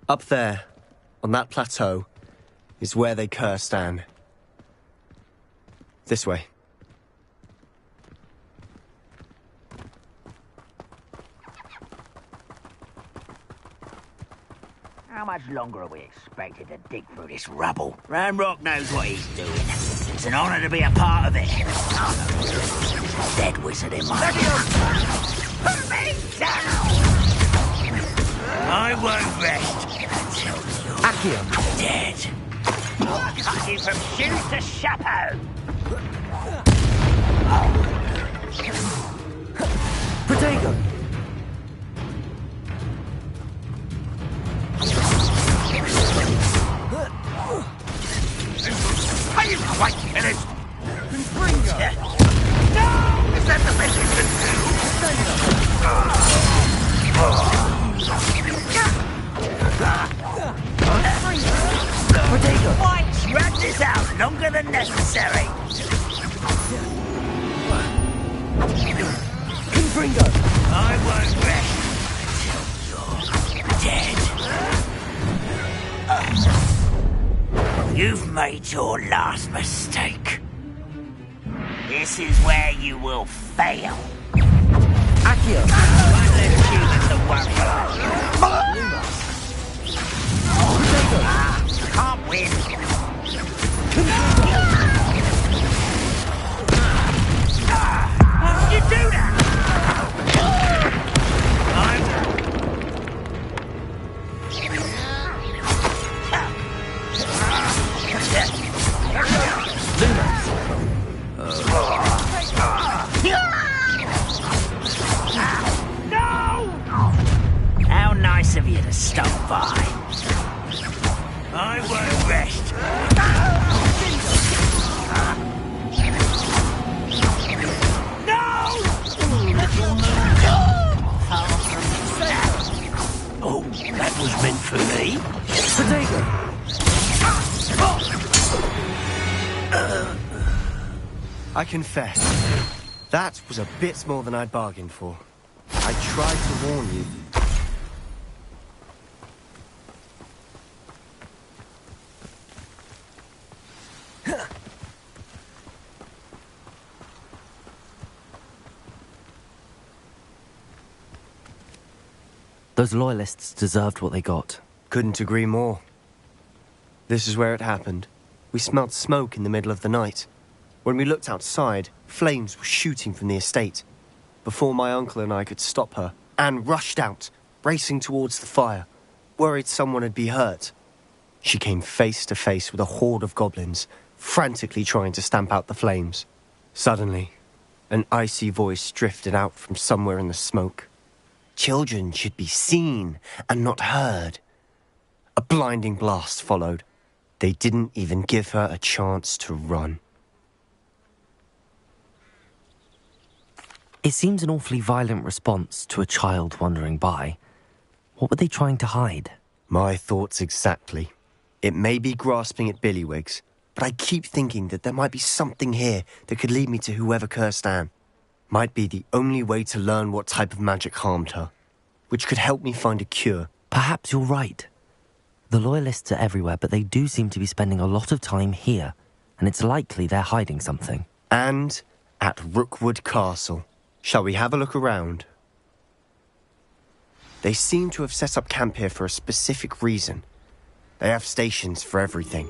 Up there, on that plateau, is where they cursed Anne. This way. How much longer are we expected to dig through this rubble? Ranrock knows what he's doing. It's an honor to be a part of it. Dead wizard in my... Put me down! I won't rest until you're dead. I'll cut you from shoes to chapeau. Is that the best you can do? Why drag this out longer than necessary? Confringo! I won't rest until you're dead. You've made your last mistake. This is where you will fail. Accio! One less human to worry about. Can't win. How did you do that? How nice of you to stop by. I won't rest. Oh, that was meant for me. Potato! I confess, that was a bit more than I'd bargained for. I tried to warn you. Those loyalists deserved what they got. Couldn't agree more. This is where it happened. We smelled smoke in the middle of the night. When we looked outside, flames were shooting from the estate. Before my uncle and I could stop her, Anne rushed out, racing towards the fire, worried someone had been hurt. She came face to face with a horde of goblins, frantically trying to stamp out the flames. Suddenly, an icy voice drifted out from somewhere in the smoke. Children should be seen and not heard. A blinding blast followed. They didn't even give her a chance to run. It seems an awfully violent response to a child wandering by. What were they trying to hide? My thoughts exactly. It may be grasping at Billywigs, but I keep thinking that there might be something here that could lead me to whoever cursed Anne. Might be the only way to learn what type of magic harmed her, which could help me find a cure. Perhaps you're right. The loyalists are everywhere, but they do seem to be spending a lot of time here, and it's likely they're hiding something. And at Rookwood Castle. Shall we have a look around? They seem to have set up camp here for a specific reason. They have stations for everything.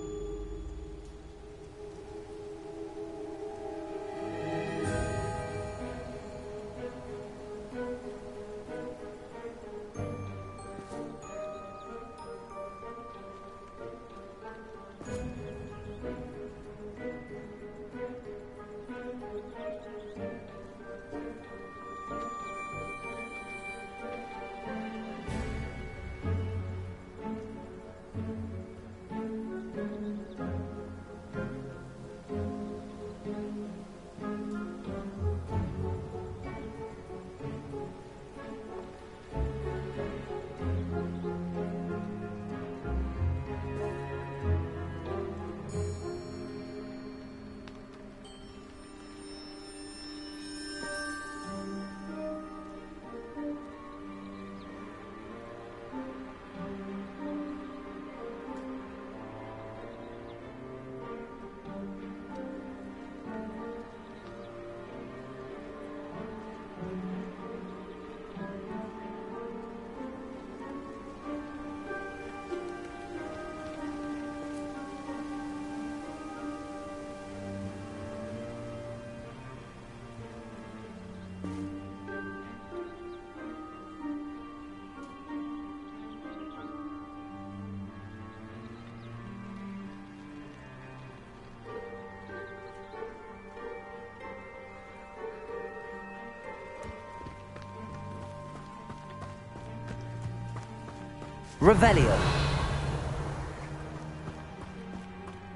Revelio.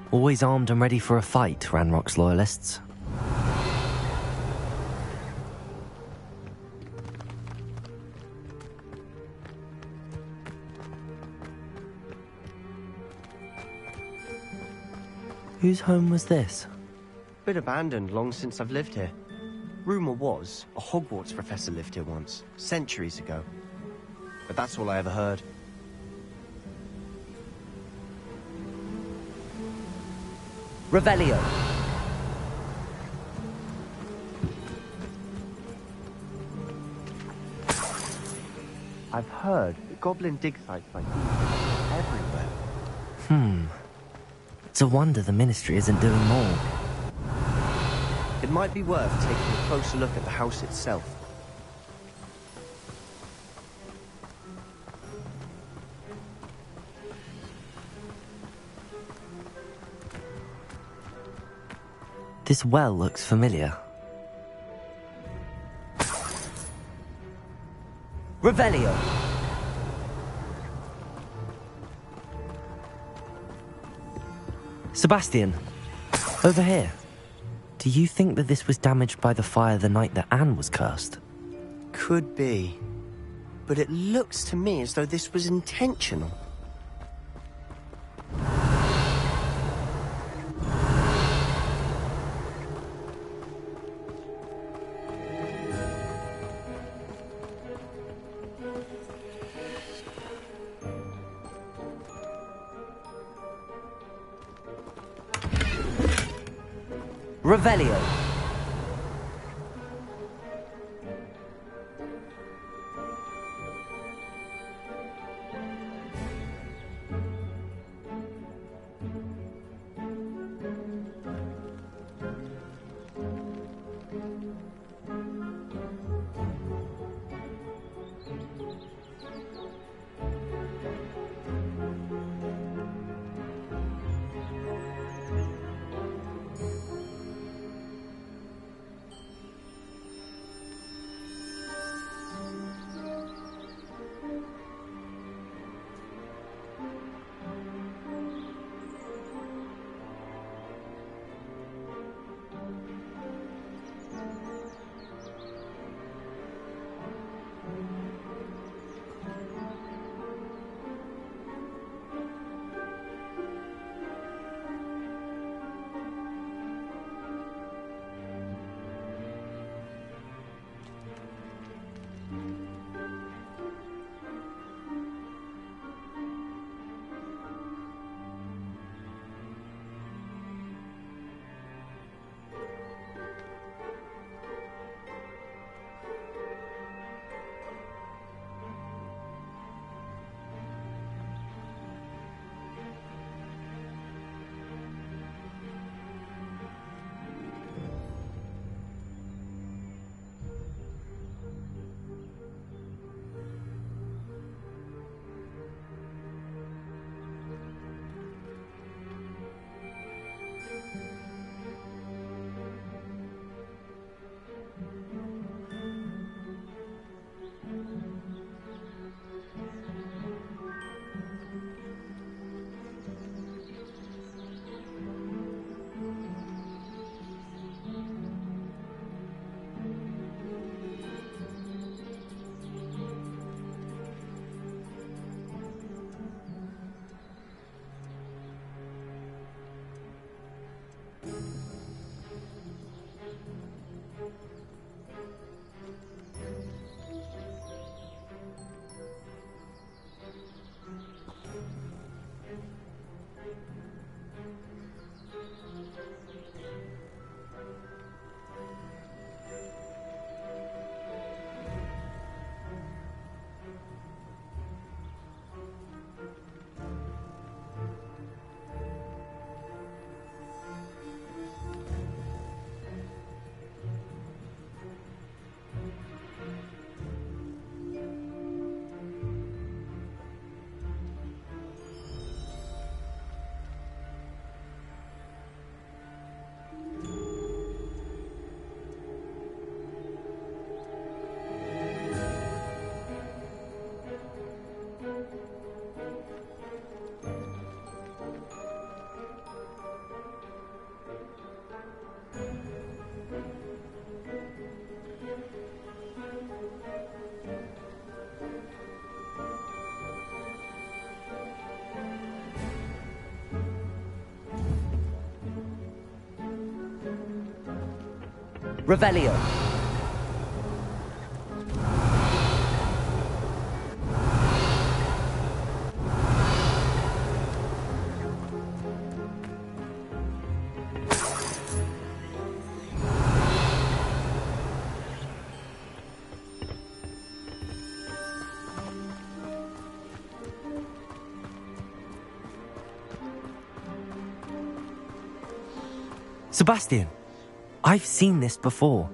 Always armed and ready for a fight, Ranrock's loyalists. Whose home was this? Been abandoned long since I've lived here. Rumour was, a Hogwarts professor lived here once, centuries ago. But that's all I ever heard. Revelio. I've heard that goblin dig sites like these are everywhere. It's a wonder the Ministry isn't doing more. It might be worth taking a closer look at the house itself. This well looks familiar. Revelio! Sebastian, over here. Do you think that this was damaged by the fire the night that Anne was cursed? Could be. But it looks to me as though this was intentional. Revelio. Revelio. Sebastian, I've seen this before.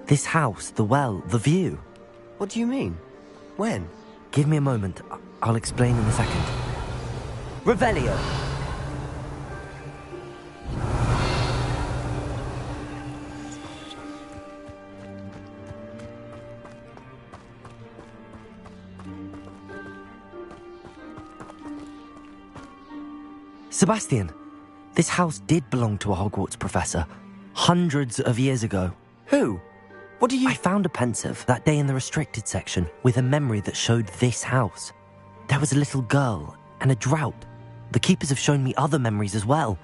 This house, the well, the view. What do you mean? When? Give me a moment. I'll explain in a second. Revelio. Sebastian, this house did belong to a Hogwarts professor, hundreds of years ago. Who? What do you... I found a pensive that day in the restricted section with a memory that showed this house. There was a little girl and a drought. The keepers have shown me other memories as well.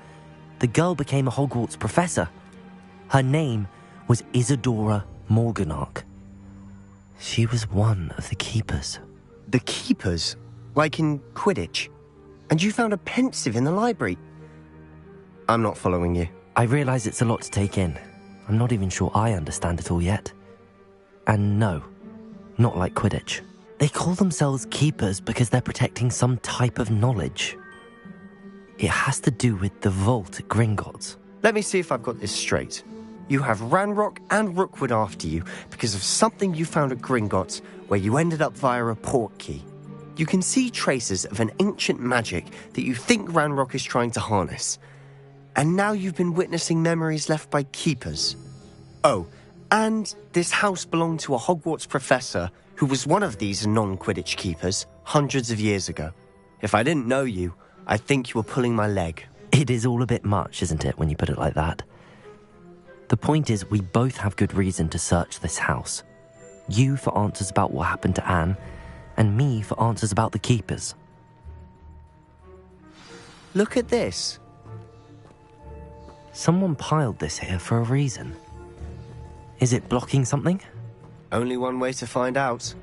The girl became a Hogwarts professor. Her name was Isadora Morganach. She was one of the keepers. The keepers? Like in Quidditch? And you found a pensive in the library? I'm not following you. I realise it's a lot to take in. I'm not even sure I understand it all yet. And no, not like Quidditch. They call themselves keepers because they're protecting some type of knowledge. It has to do with the vault at Gringotts. Let me see if I've got this straight. You have Ranrock and Rookwood after you because of something you found at Gringotts where you ended up via a portkey. You can see traces of an ancient magic that you think Ranrock is trying to harness. And now you've been witnessing memories left by keepers. Oh, and this house belonged to a Hogwarts professor who was one of these non-Quidditch keepers hundreds of years ago. If I didn't know you, I think you were pulling my leg. It is all a bit much, isn't it, when you put it like that? The point is, we both have good reason to search this house. You for answers about what happened to Anne, and me for answers about the keepers. Look at this. Someone piled this here for a reason. Is it blocking something? Only one way to find out.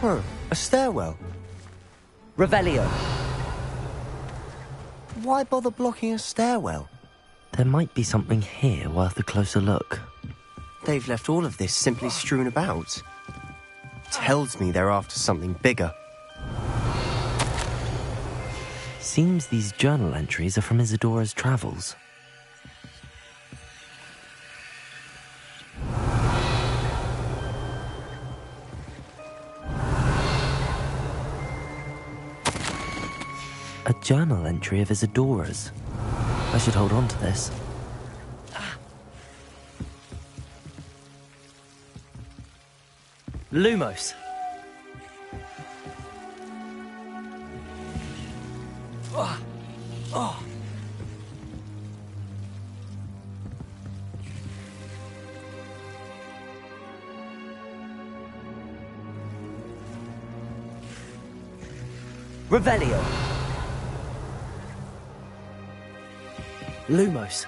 Huh, a stairwell. Revelio. Why bother blocking a stairwell? There might be something here worth a closer look. They've left all of this simply strewn about. Tells me they're after something bigger. Seems these journal entries are from Isadora's travels. A journal entry of Isadora's. I should hold on to this. Lumos. Revelio. Lumos.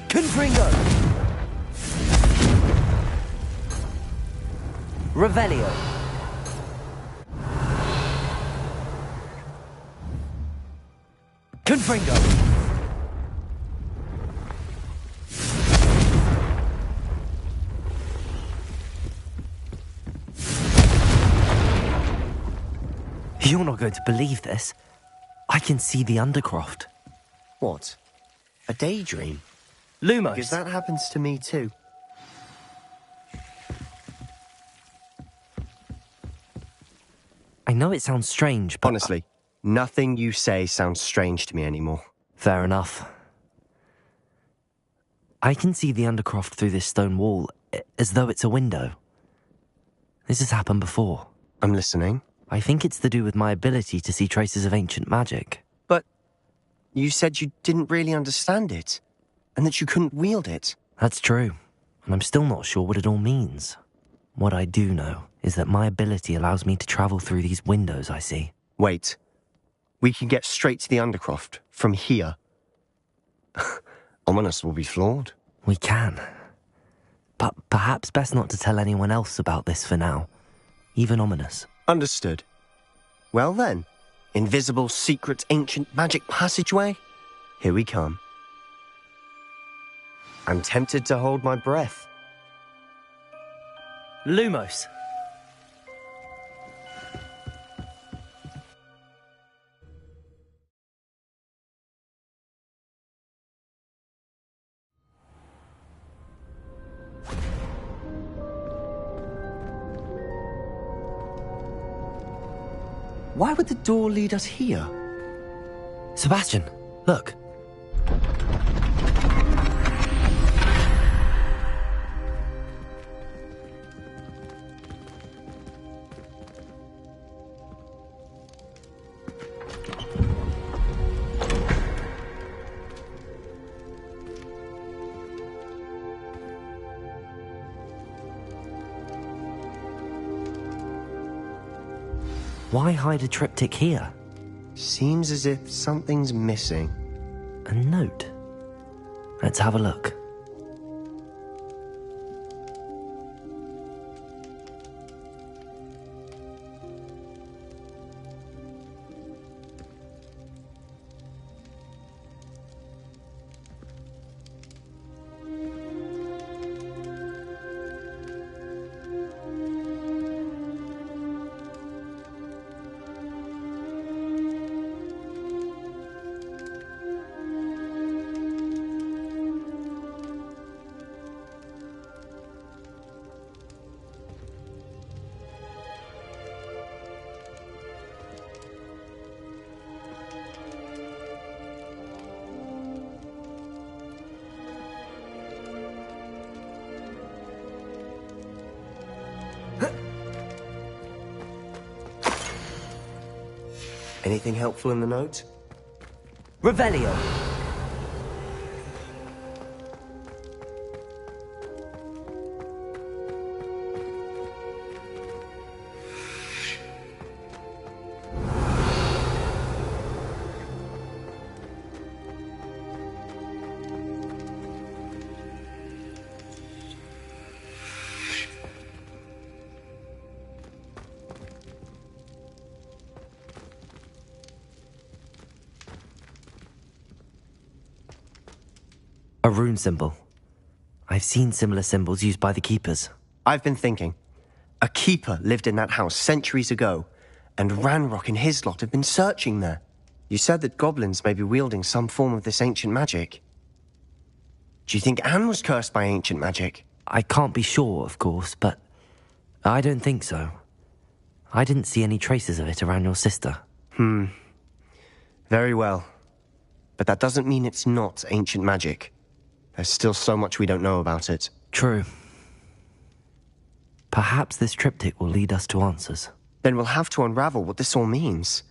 Confringo. Revelio. Confringo. You're not going to believe this. I can see the Undercroft. What? A daydream? Lumos. Because that happens to me too. I know it sounds strange, but... Honestly, nothing you say sounds strange to me anymore. Fair enough. I can see the Undercroft through this stone wall, as though it's a window. This has happened before. I'm listening. I think it's to do with my ability to see traces of ancient magic. But you said you didn't really understand it, and that you couldn't wield it. That's true, and I'm still not sure what it all means. What I do know is that my ability allows me to travel through these windows I see. Wait. We can get straight to the Undercroft from here. Ominous will be floored. We can. But perhaps best not to tell anyone else about this for now. Even Ominous. Understood. Well then, invisible, secret, ancient magic passageway? Here we come. I'm tempted to hold my breath. Lumos! Why would the door lead us here? Sebastian, look. Why hide a triptych here? Seems as if something's missing. A note? Let's have a look. Anything helpful in the note? Revelio! A rune symbol. I've seen similar symbols used by the keepers. I've been thinking. A keeper lived in that house centuries ago, and Ranrock and his lot have been searching there. You said that goblins may be wielding some form of this ancient magic. Do you think Anne was cursed by ancient magic? I can't be sure, of course, but I don't think so. I didn't see any traces of it around your sister. Very well. But that doesn't mean it's not ancient magic. There's still so much we don't know about it. True. Perhaps this triptych will lead us to answers. Then we'll have to unravel what this all means.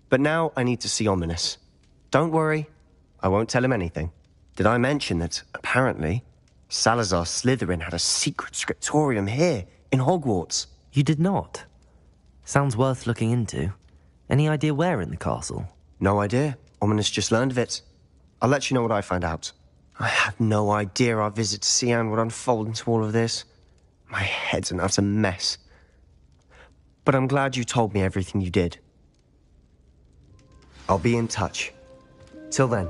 But now I need to see Ominous. Don't worry, I won't tell him anything. Did I mention that, apparently, Salazar Slytherin had a secret scriptorium here, in Hogwarts? You did not? Sounds worth looking into. Any idea where in the castle? No idea. Ominous just learned of it. I'll let you know what I find out. I had no idea our visit to Cian would unfold into all of this. My head's an utter mess. But I'm glad you told me everything you did. I'll be in touch. Till then.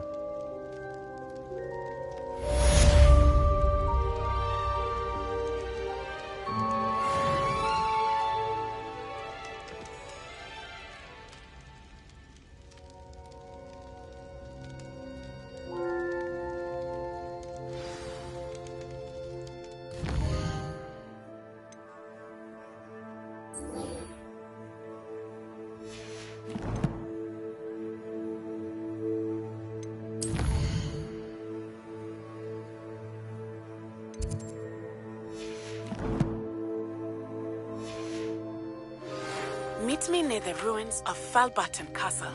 Meet me near the ruins of Falbutton Castle.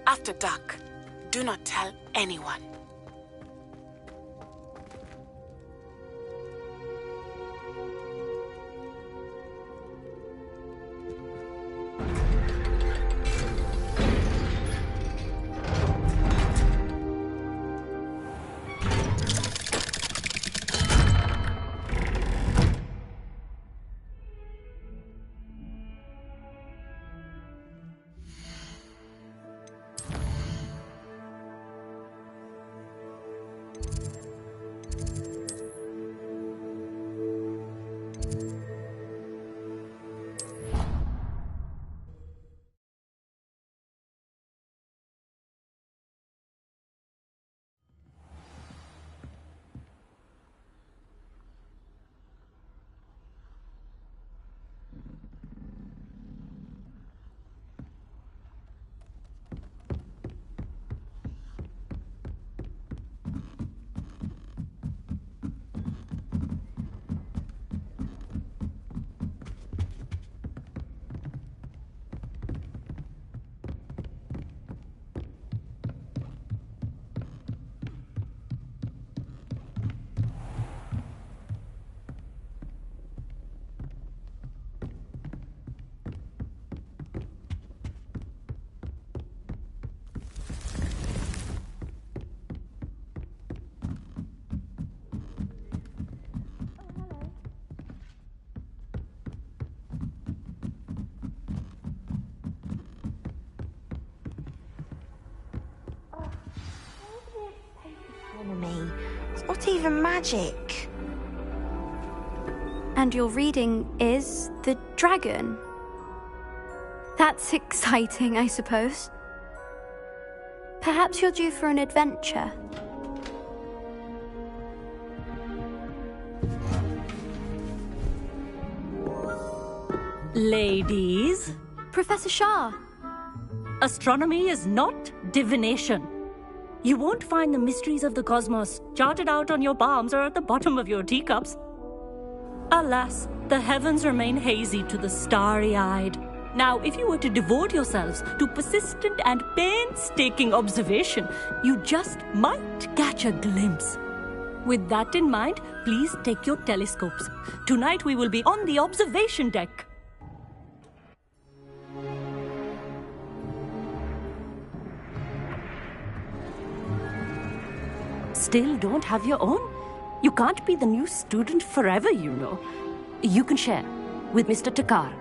After dark. Do not tell anyone. It's not even magic. And your reading is the dragon. That's exciting, I suppose. Perhaps you're due for an adventure. Ladies. Professor Shah. Astronomy is not divination. You won't find the mysteries of the cosmos charted out on your palms or at the bottom of your teacups. Alas, the heavens remain hazy to the starry-eyed. Now, if you were to devote yourselves to persistent and painstaking observation, you just might catch a glimpse. With that in mind, please take your telescopes. Tonight we will be on the observation deck. Still don't have your own? You can't be the new student forever, you know. You can share with Mr. Takar.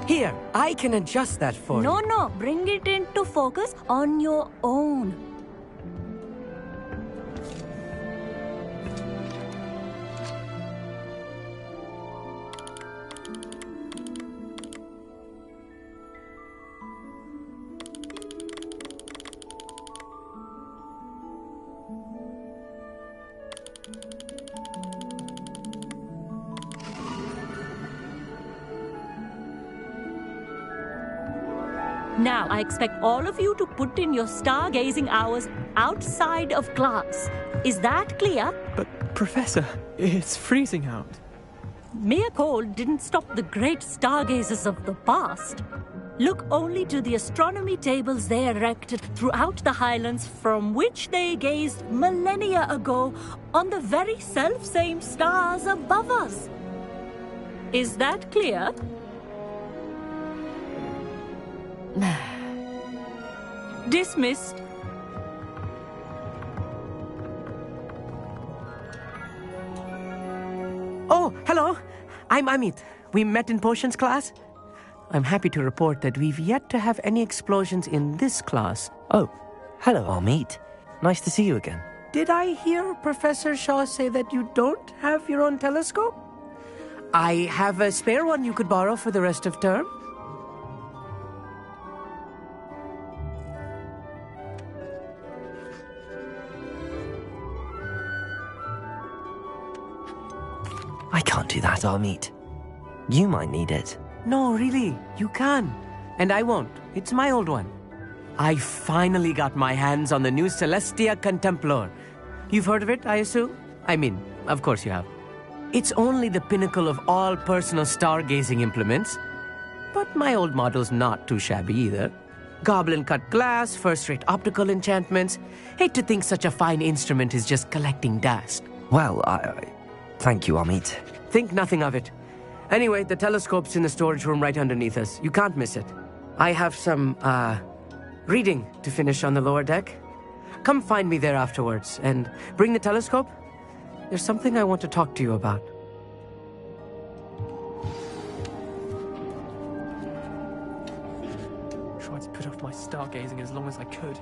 Here, I can adjust that for you. No, bring it into focus on your own. Now, I expect all of you to put in your stargazing hours outside of class. Is that clear? But, Professor, it's freezing out. Mere cold didn't stop the great stargazers of the past. Look only to the astronomy tables they erected throughout the highlands from which they gazed millennia ago on the very self-same stars above us. Is that clear? Dismissed. Oh, hello. I'm Amit. We met in potions class. I'm happy to report that we've yet to have any explosions in this class. Oh, hello, Amit. Nice to see you again. Did I hear Professor Shaw say that you don't have your own telescope? I have a spare one you could borrow for the rest of term. I can't do that, Amit. You might need it. No, really, you can. And I won't. It's my old one. I finally got my hands on the new Celestia Contemplar. You've heard of it, I assume? I mean, of course you have. It's only the pinnacle of all personal stargazing implements. But my old model's not too shabby either. Goblin-cut glass, first-rate optical enchantments. Hate to think such a fine instrument is just collecting dust. Well, thank you, Amit. Think nothing of it. Anyway, the telescope's in the storage room right underneath us. You can't miss it. I have some, reading to finish on the lower deck. Come find me there afterwards, and bring the telescope. There's something I want to talk to you about. Tried to put off my stargazing as long as I could.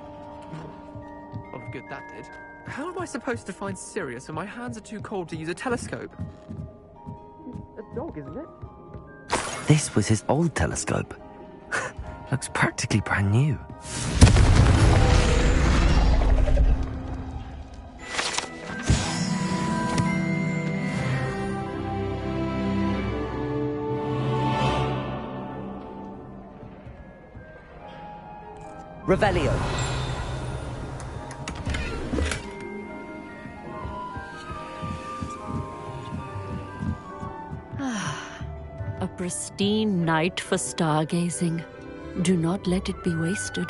Lot of good that did. How am I supposed to find Sirius when my hands are too cold to use a telescope? A dog, isn't it? This was his old telescope. Looks practically brand new. Revelio. A pristine night for stargazing. Do not let it be wasted.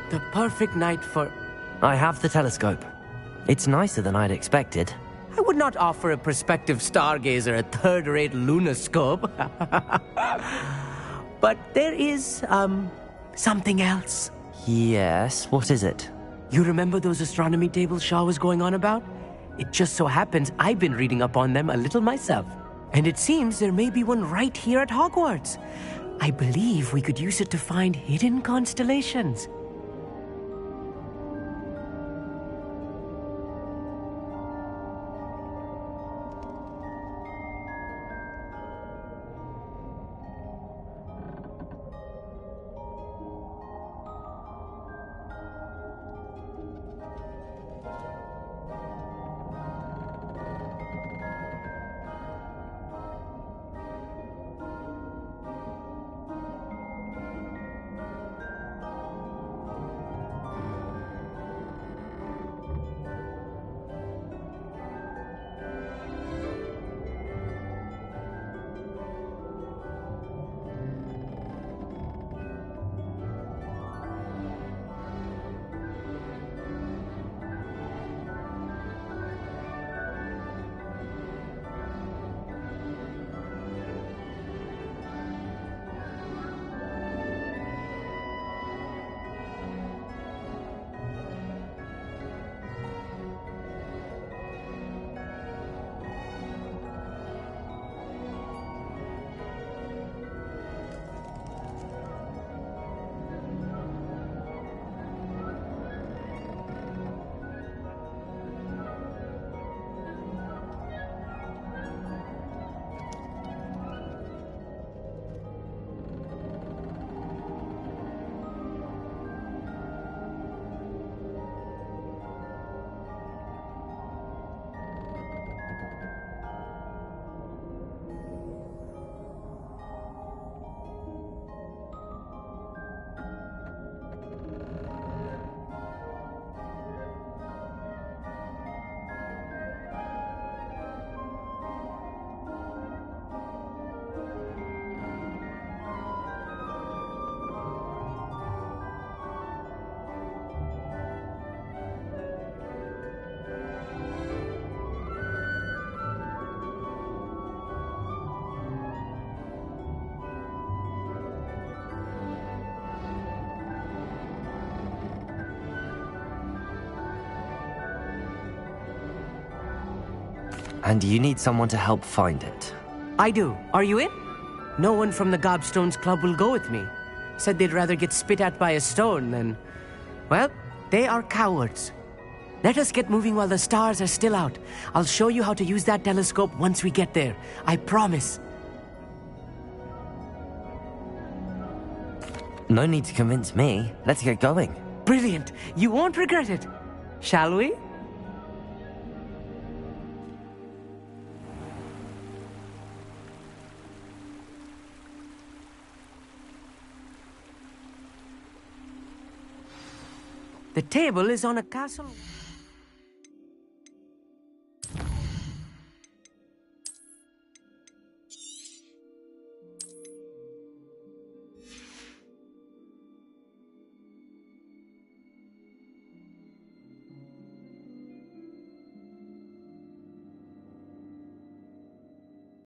The perfect night for... I have the telescope. It's nicer than I'd expected. I would not offer a prospective stargazer a third-rate lunoscope. But there is, something else. Yes, what is it? You remember those astronomy tables Shaw was going on about? It just so happens I've been reading up on them a little myself. And it seems there may be one right here at Hogwarts. I believe we could use it to find hidden constellations. And you need someone to help find it. I do. Are you in? No one from the Gobstones Club will go with me. Said they'd rather get spit at by a stone than... Well, they are cowards. Let us get moving while the stars are still out. I'll show you how to use that telescope once we get there. I promise. No need to convince me. Let's get going. Brilliant. You won't regret it. Shall we? The table is on a castle.